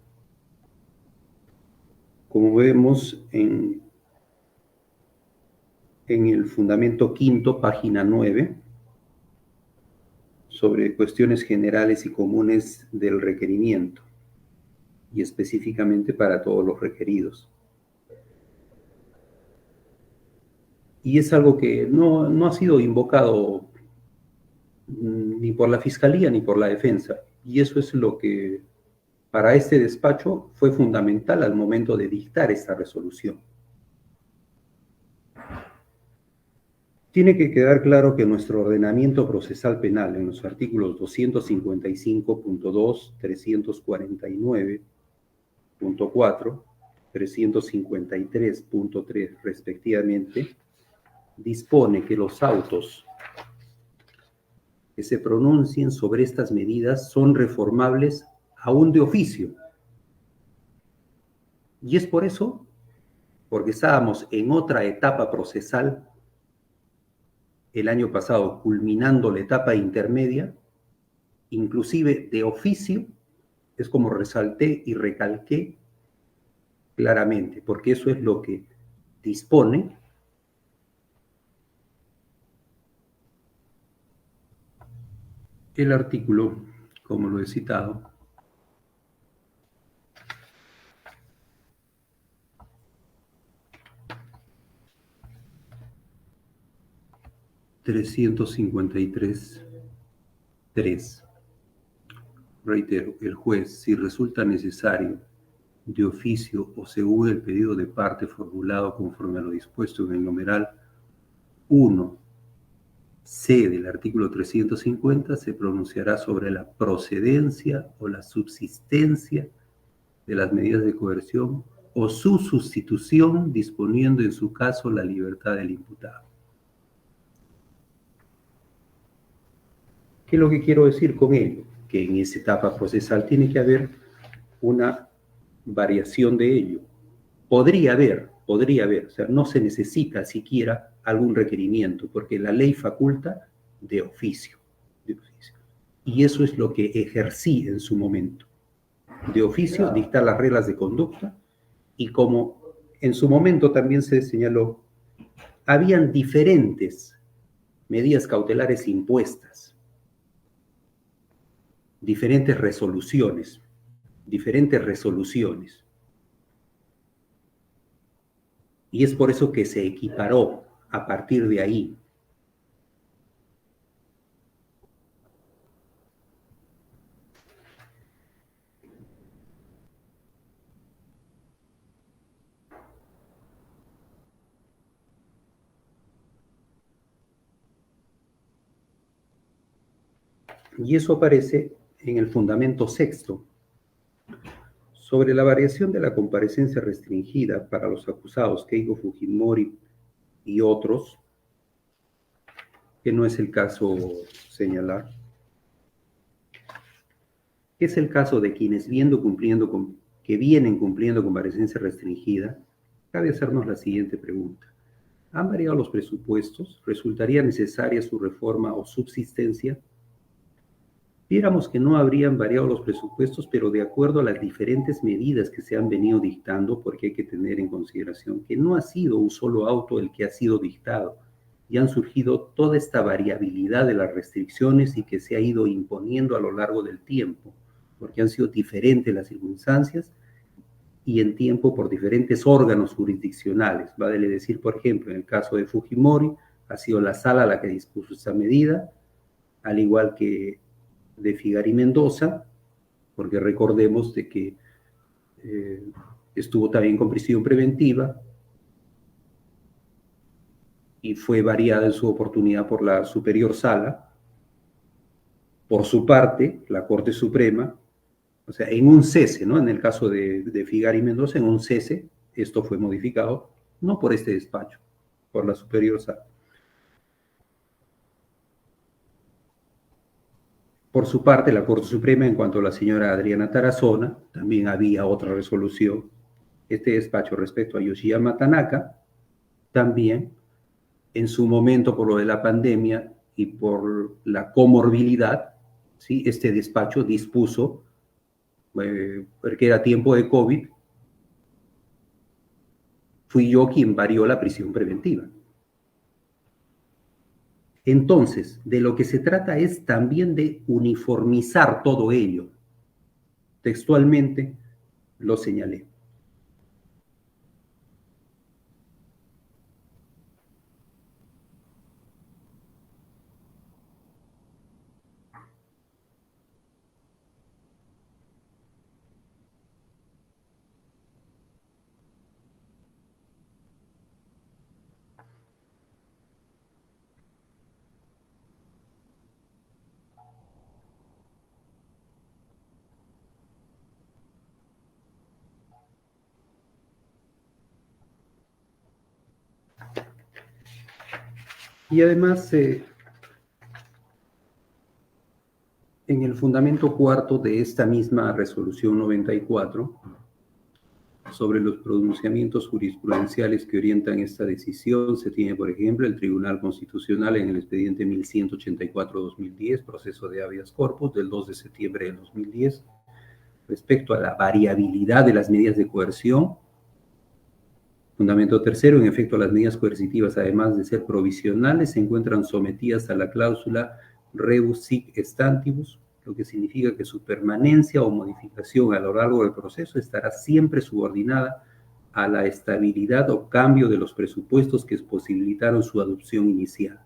como vemos en el fundamento quinto, página 9, sobre cuestiones generales y comunes del requerimiento, y específicamente para todos los requeridos. Y es algo que no ha sido invocado ni por la Fiscalía ni por la Defensa, y eso es lo que para este despacho fue fundamental al momento de dictar esta resolución. Tiene que quedar claro que nuestro ordenamiento procesal penal en los artículos 255.2, 349.4, 353.3 respectivamente, dispone que los autos que se pronuncien sobre estas medidas son reformables aún de oficio. Y es por eso, porque estábamos en otra etapa procesal el año pasado, culminando la etapa intermedia, inclusive de oficio, es como resalté y recalqué claramente, porque eso es lo que dispone el artículo, como lo he citado, (353.3). Reitero, el juez, si resulta necesario, de oficio o según el pedido de parte formulado conforme a lo dispuesto en el numeral 1C del artículo 350, se pronunciará sobre la procedencia o la subsistencia de las medidas de coerción o su sustitución, disponiendo en su caso la libertad del imputado. ¿Qué es lo que quiero decir con ello? Que en esa etapa procesal tiene que haber una variación de ello. Podría haber, o sea, no se necesita siquiera algún requerimiento, porque la ley faculta de oficio. Y eso es lo que ejercí en su momento. De oficio, dictar las reglas de conducta, y como en su momento también se señaló, habían diferentes medidas cautelares impuestas, diferentes resoluciones. Y es por eso que se equiparó a partir de ahí. Y eso aparece en el fundamento sexto. Sobre la variación de la comparecencia restringida para los acusados Keiko Fujimori y otros, que no es el caso señalar, es el caso de quienes que vienen cumpliendo comparecencia restringida, cabe hacernos la siguiente pregunta. ¿Han variado los presupuestos? ¿Resultaría necesaria su reforma o subsistencia? Viéramos que no habrían variado los presupuestos, pero de acuerdo a las diferentes medidas que se han venido dictando, porque hay que tener en consideración que no ha sido un solo auto el que ha sido dictado, y han surgido toda esta variabilidad de las restricciones y que se ha ido imponiendo a lo largo del tiempo, porque han sido diferentes las circunstancias y en tiempo por diferentes órganos jurisdiccionales. Vale decir, por ejemplo, en el caso de Fujimori, ha sido la sala la que dispuso esta medida, al igual que de Figari Mendoza, porque recordemos de que estuvo también con prisión preventiva y fue variada en su oportunidad por la superior sala. Por su parte, la Corte Suprema, o sea, en un cese, ¿no? En el caso de Figari Mendoza, en un cese, esto fue modificado, no por este despacho, por la superior sala. Por su parte, la Corte Suprema, en cuanto a la señora Adriana Tarazona, también había otra resolución. Este despacho respecto a Yoshiyama Tanaka, también en su momento por lo de la pandemia y por la comorbilidad, ¿sí? Este despacho dispuso, porque era tiempo de COVID, fui yo quien varió la prisión preventiva. Entonces, de lo que se trata es también de uniformizar todo ello. Textualmente lo señalé. Y además, en el fundamento cuarto de esta misma resolución 94, sobre los pronunciamientos jurisprudenciales que orientan esta decisión, se tiene, por ejemplo, el Tribunal Constitucional en el expediente 1184-2010, proceso de habeas corpus del 2 de septiembre del 2010, respecto a la variabilidad de las medidas de coerción. Fundamento tercero, en efecto, las medidas coercitivas, además de ser provisionales, se encuentran sometidas a la cláusula rebus sic stantibus, lo que significa que su permanencia o modificación a lo largo del proceso estará siempre subordinada a la estabilidad o cambio de los presupuestos que posibilitaron su adopción inicial.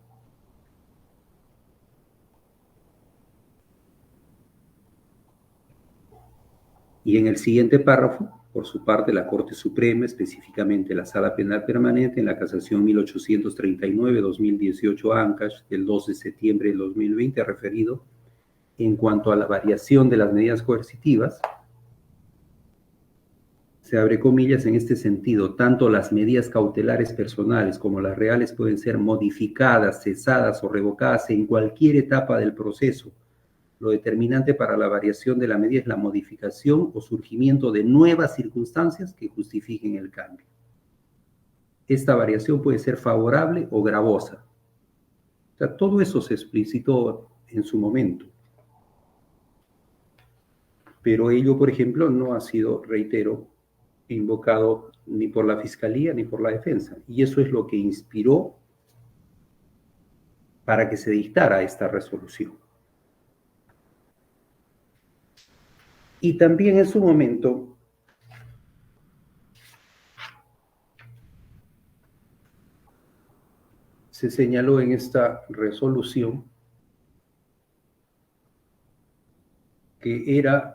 Y en el siguiente párrafo, por su parte, la Corte Suprema, específicamente la Sala Penal Permanente, en la casación 1839-2018 Ancash, del 2 de septiembre del 2020, ha referido en cuanto a la variación de las medidas coercitivas, se abre comillas en este sentido, tanto las medidas cautelares personales como las reales pueden ser modificadas, cesadas o revocadas en cualquier etapa del proceso. Lo determinante para la variación de la medida es la modificación o surgimiento de nuevas circunstancias que justifiquen el cambio. Esta variación puede ser favorable o gravosa. O sea, todo eso se explicitó en su momento. Pero ello, por ejemplo, no ha sido, reitero, invocado ni por la Fiscalía ni por la Defensa. Y eso es lo que inspiró para que se dictara esta resolución. Y también en su momento se señaló en esta resolución que era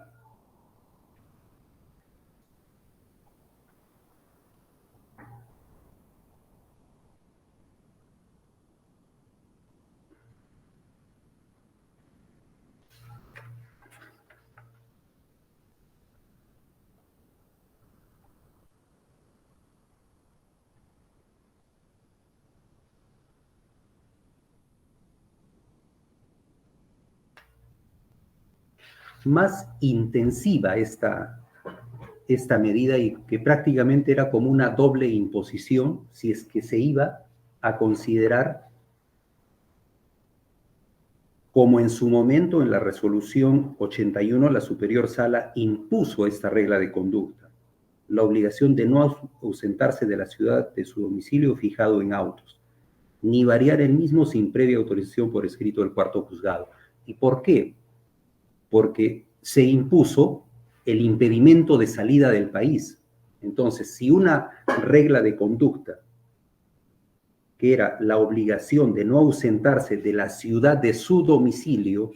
más intensiva esta medida y que prácticamente era como una doble imposición si es que se iba a considerar, como en su momento en la resolución 81 la superior sala impuso esta regla de conducta, la obligación de no ausentarse de la ciudad de su domicilio fijado en autos, ni variar el mismo sin previa autorización por escrito del cuarto juzgado. ¿Y por qué? Porque se impuso el impedimento de salida del país. Entonces, si una regla de conducta, que era la obligación de no ausentarse de la ciudad de su domicilio,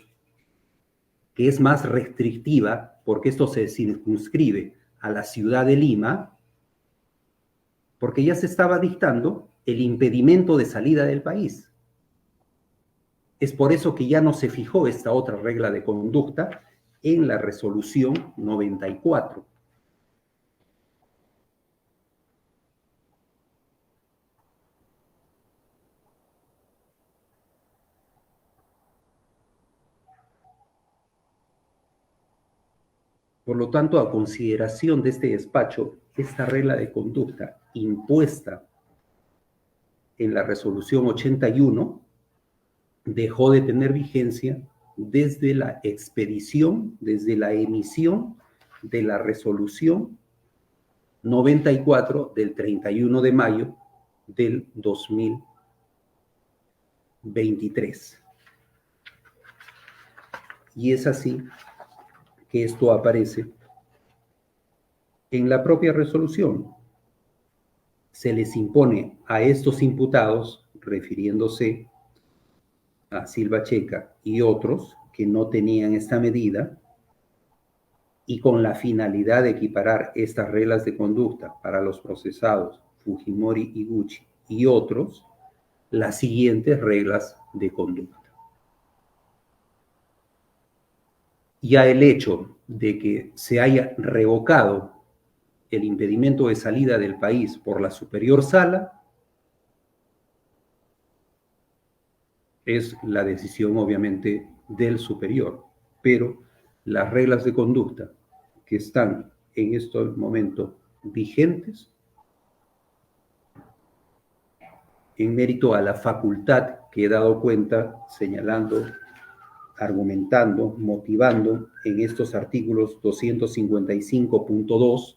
que es más restrictiva, porque esto se circunscribe a la ciudad de Lima, porque ya se estaba dictando el impedimento de salida del país. Es por eso que ya no se fijó esta otra regla de conducta en la resolución 94. Por lo tanto, a consideración de este despacho, esta regla de conducta impuesta en la resolución 81 dejó de tener vigencia desde la expedición, desde la emisión de la resolución 94 del 31 de mayo del 2023. Y es así que esto aparece en la propia resolución. Se les impone a estos imputados, refiriéndose a Silva Checa y otros que no tenían esta medida, y con la finalidad de equiparar estas reglas de conducta para los procesados Fujimori, Iguchi y otros, las siguientes reglas de conducta. Ya el hecho de que se haya revocado el impedimento de salida del país por la superior sala es la decisión, obviamente, del superior, pero las reglas de conducta que están en este momento vigentes, en mérito a la facultad que he dado cuenta, señalando, argumentando, motivando en estos artículos 255.2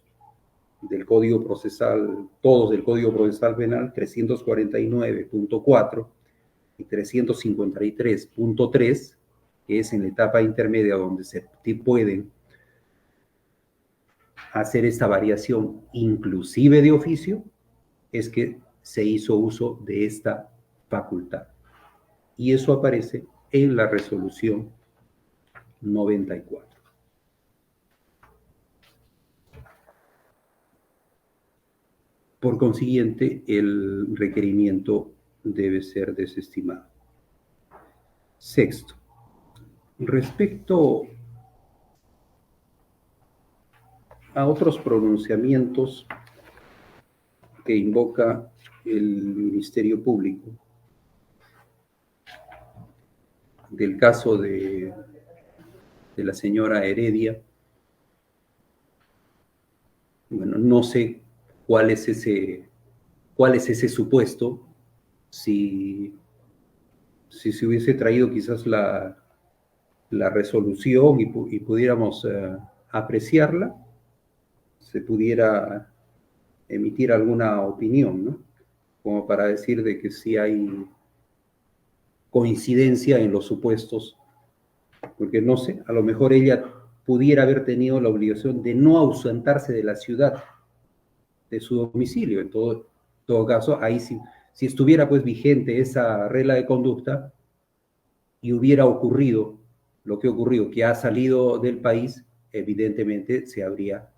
del Código Procesal, todos del Código Procesal Penal, 349.4 y 353.3, que es en la etapa intermedia donde se pueden hacer esta variación inclusive de oficio, es que se hizo uso de esta facultad. Y eso aparece en la resolución 94. Por consiguiente, el requerimiento debe ser desestimado. Sexto, respecto a otros pronunciamientos que invoca el Ministerio Público, del caso de la señora Heredia, bueno, no sé cuál es ese supuesto, si se hubiese traído quizás la resolución y pudiéramos apreciarla, se pudiera emitir alguna opinión, ¿no? Como para decir de que sí hay coincidencia en los supuestos, porque no sé, a lo mejor ella pudiera haber tenido la obligación de no ausentarse de la ciudad, de su domicilio. En todo caso, ahí si estuviera pues vigente esa regla de conducta y hubiera ocurrido lo que ocurrió, que ha salido del país, evidentemente se habría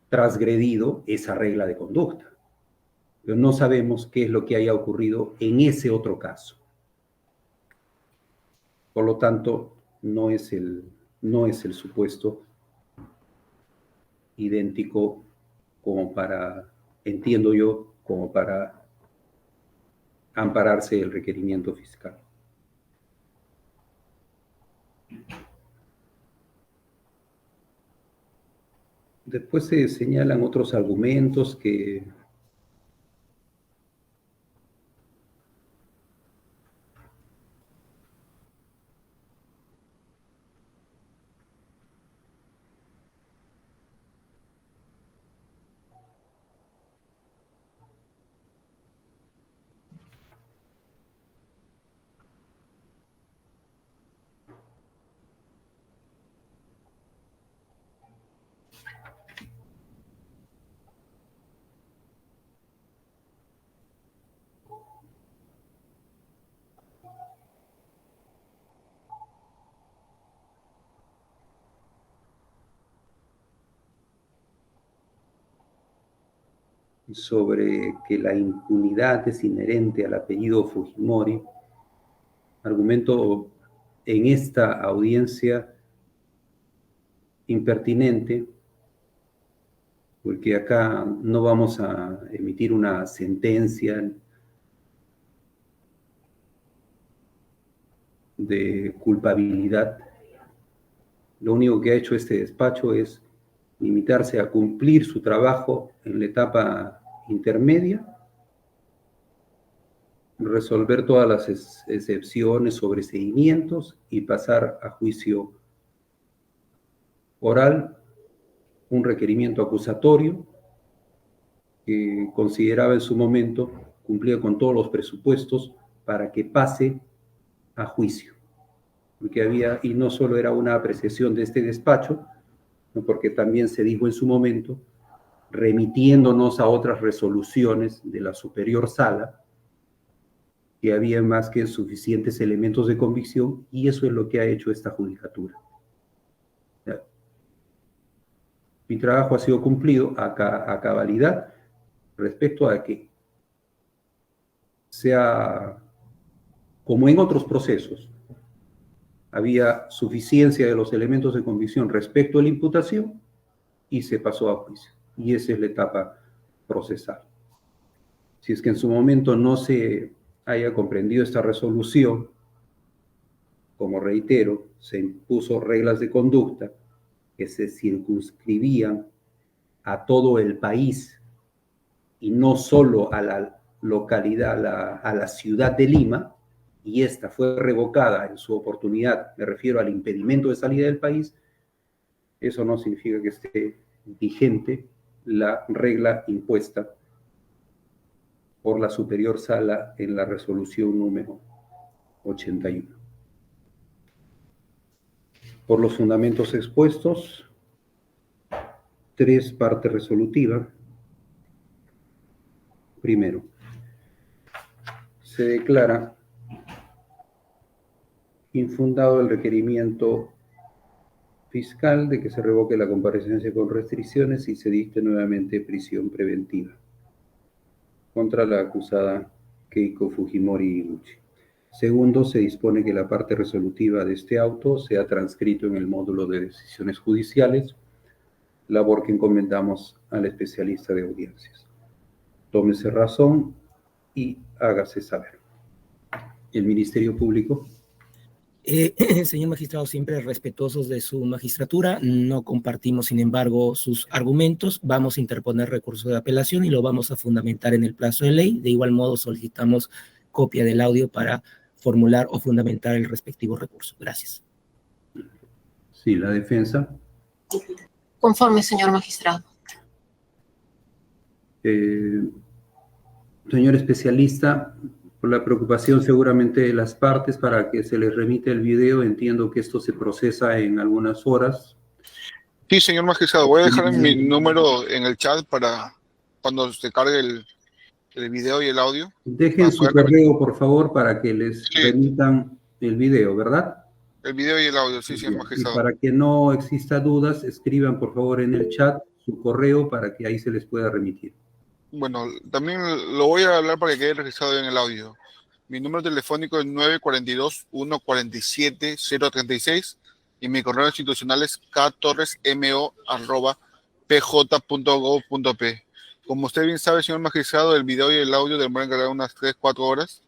transgredido esa regla de conducta. Pero no sabemos qué es lo que haya ocurrido en ese otro caso. Por lo tanto, no es el supuesto idéntico como para, entiendo yo, como para ampararse el requerimiento fiscal. Después se señalan otros argumentos que sobre que la impunidad es inherente al apellido Fujimori, argumento en esta audiencia impertinente, porque acá no vamos a emitir una sentencia de culpabilidad. Lo único que ha hecho este despacho es limitarse a cumplir su trabajo en la etapa intermedia, resolver todas las excepciones, sobreseimientos y pasar a juicio oral un requerimiento acusatorio que consideraba en su momento cumplía con todos los presupuestos para que pase a juicio. Porque había, y no solo era una apreciación de este despacho, ¿no? Porque también se dijo en su momento, remitiéndonos a otras resoluciones de la superior sala, que había más que suficientes elementos de convicción, y eso es lo que ha hecho esta judicatura. Mi trabajo ha sido cumplido a cabalidad respecto a que sea, como en otros procesos, había suficiencia de los elementos de convicción respecto a la imputación y se pasó a juicio. Y esa es la etapa procesal. Si es que en su momento no se haya comprendido esta resolución, como reitero, se impuso reglas de conducta que se circunscribían a todo el país y no solo a la localidad, a la ciudad de Lima, y esta fue revocada en su oportunidad, me refiero al impedimento de salida del país, eso no significa que esté vigente la regla impuesta por la superior sala en la resolución número 81. Por los fundamentos expuestos, 3 parte resolutiva. Primero, se declara infundado el requerimiento fiscal de que se revoque la comparecencia con restricciones y se dicte nuevamente prisión preventiva contra la acusada Keiko Fujimori Iguchi. Segundo, se dispone que la parte resolutiva de este auto sea transcrito en el módulo de decisiones judiciales, labor que encomendamos al especialista de audiencias. Tómese razón y hágase saber. El Ministerio Público. Señor magistrado, siempre respetuosos de su magistratura, no compartimos, sin embargo, sus argumentos. Vamos a interponer recurso de apelación y lo vamos a fundamentar en el plazo de ley. De igual modo, solicitamos copia del audio para formular o fundamentar el respectivo recurso. Gracias. Sí, la defensa. Conforme, señor magistrado. Señor especialista, por la preocupación seguramente de las partes para que se les remite el video, entiendo que esto se procesa en algunas horas. Sí, señor magistrado, voy a dejar mi número en el chat para cuando se cargue el video y el audio. Dejen su correo, por favor, para que les remitan el video, ¿verdad? El video y el audio, sí, señor magistrado. Y para que no exista dudas, escriban, por favor, en el chat su correo para que ahí se les pueda remitir. Bueno, también lo voy a hablar para que quede registrado en el audio. Mi número telefónico es 942-147-036 y mi correo institucional es ktorresmo@pj.gov.p. Como usted bien sabe, señor magistrado, el video y el audio demoran cargar unas 3-4 horas,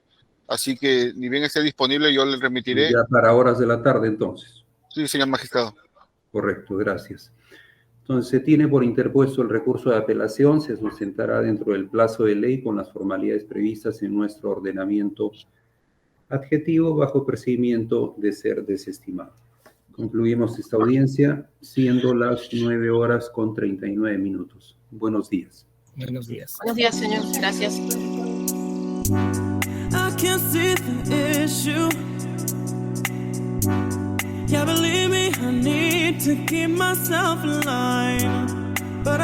así que ni bien esté disponible yo le remitiré. Ya para horas de la tarde, entonces. Sí, señor magistrado. Correcto, gracias. Entonces, se tiene por interpuesto el recurso de apelación, se sustentará dentro del plazo de ley con las formalidades previstas en nuestro ordenamiento adjetivo bajo procedimiento de ser desestimado. Concluimos esta audiencia siendo las 9:39. Buenos días. Buenos días. Buenos días, señor. Gracias. I can't see the issue. Yeah, believe me, I need to keep myself in line. But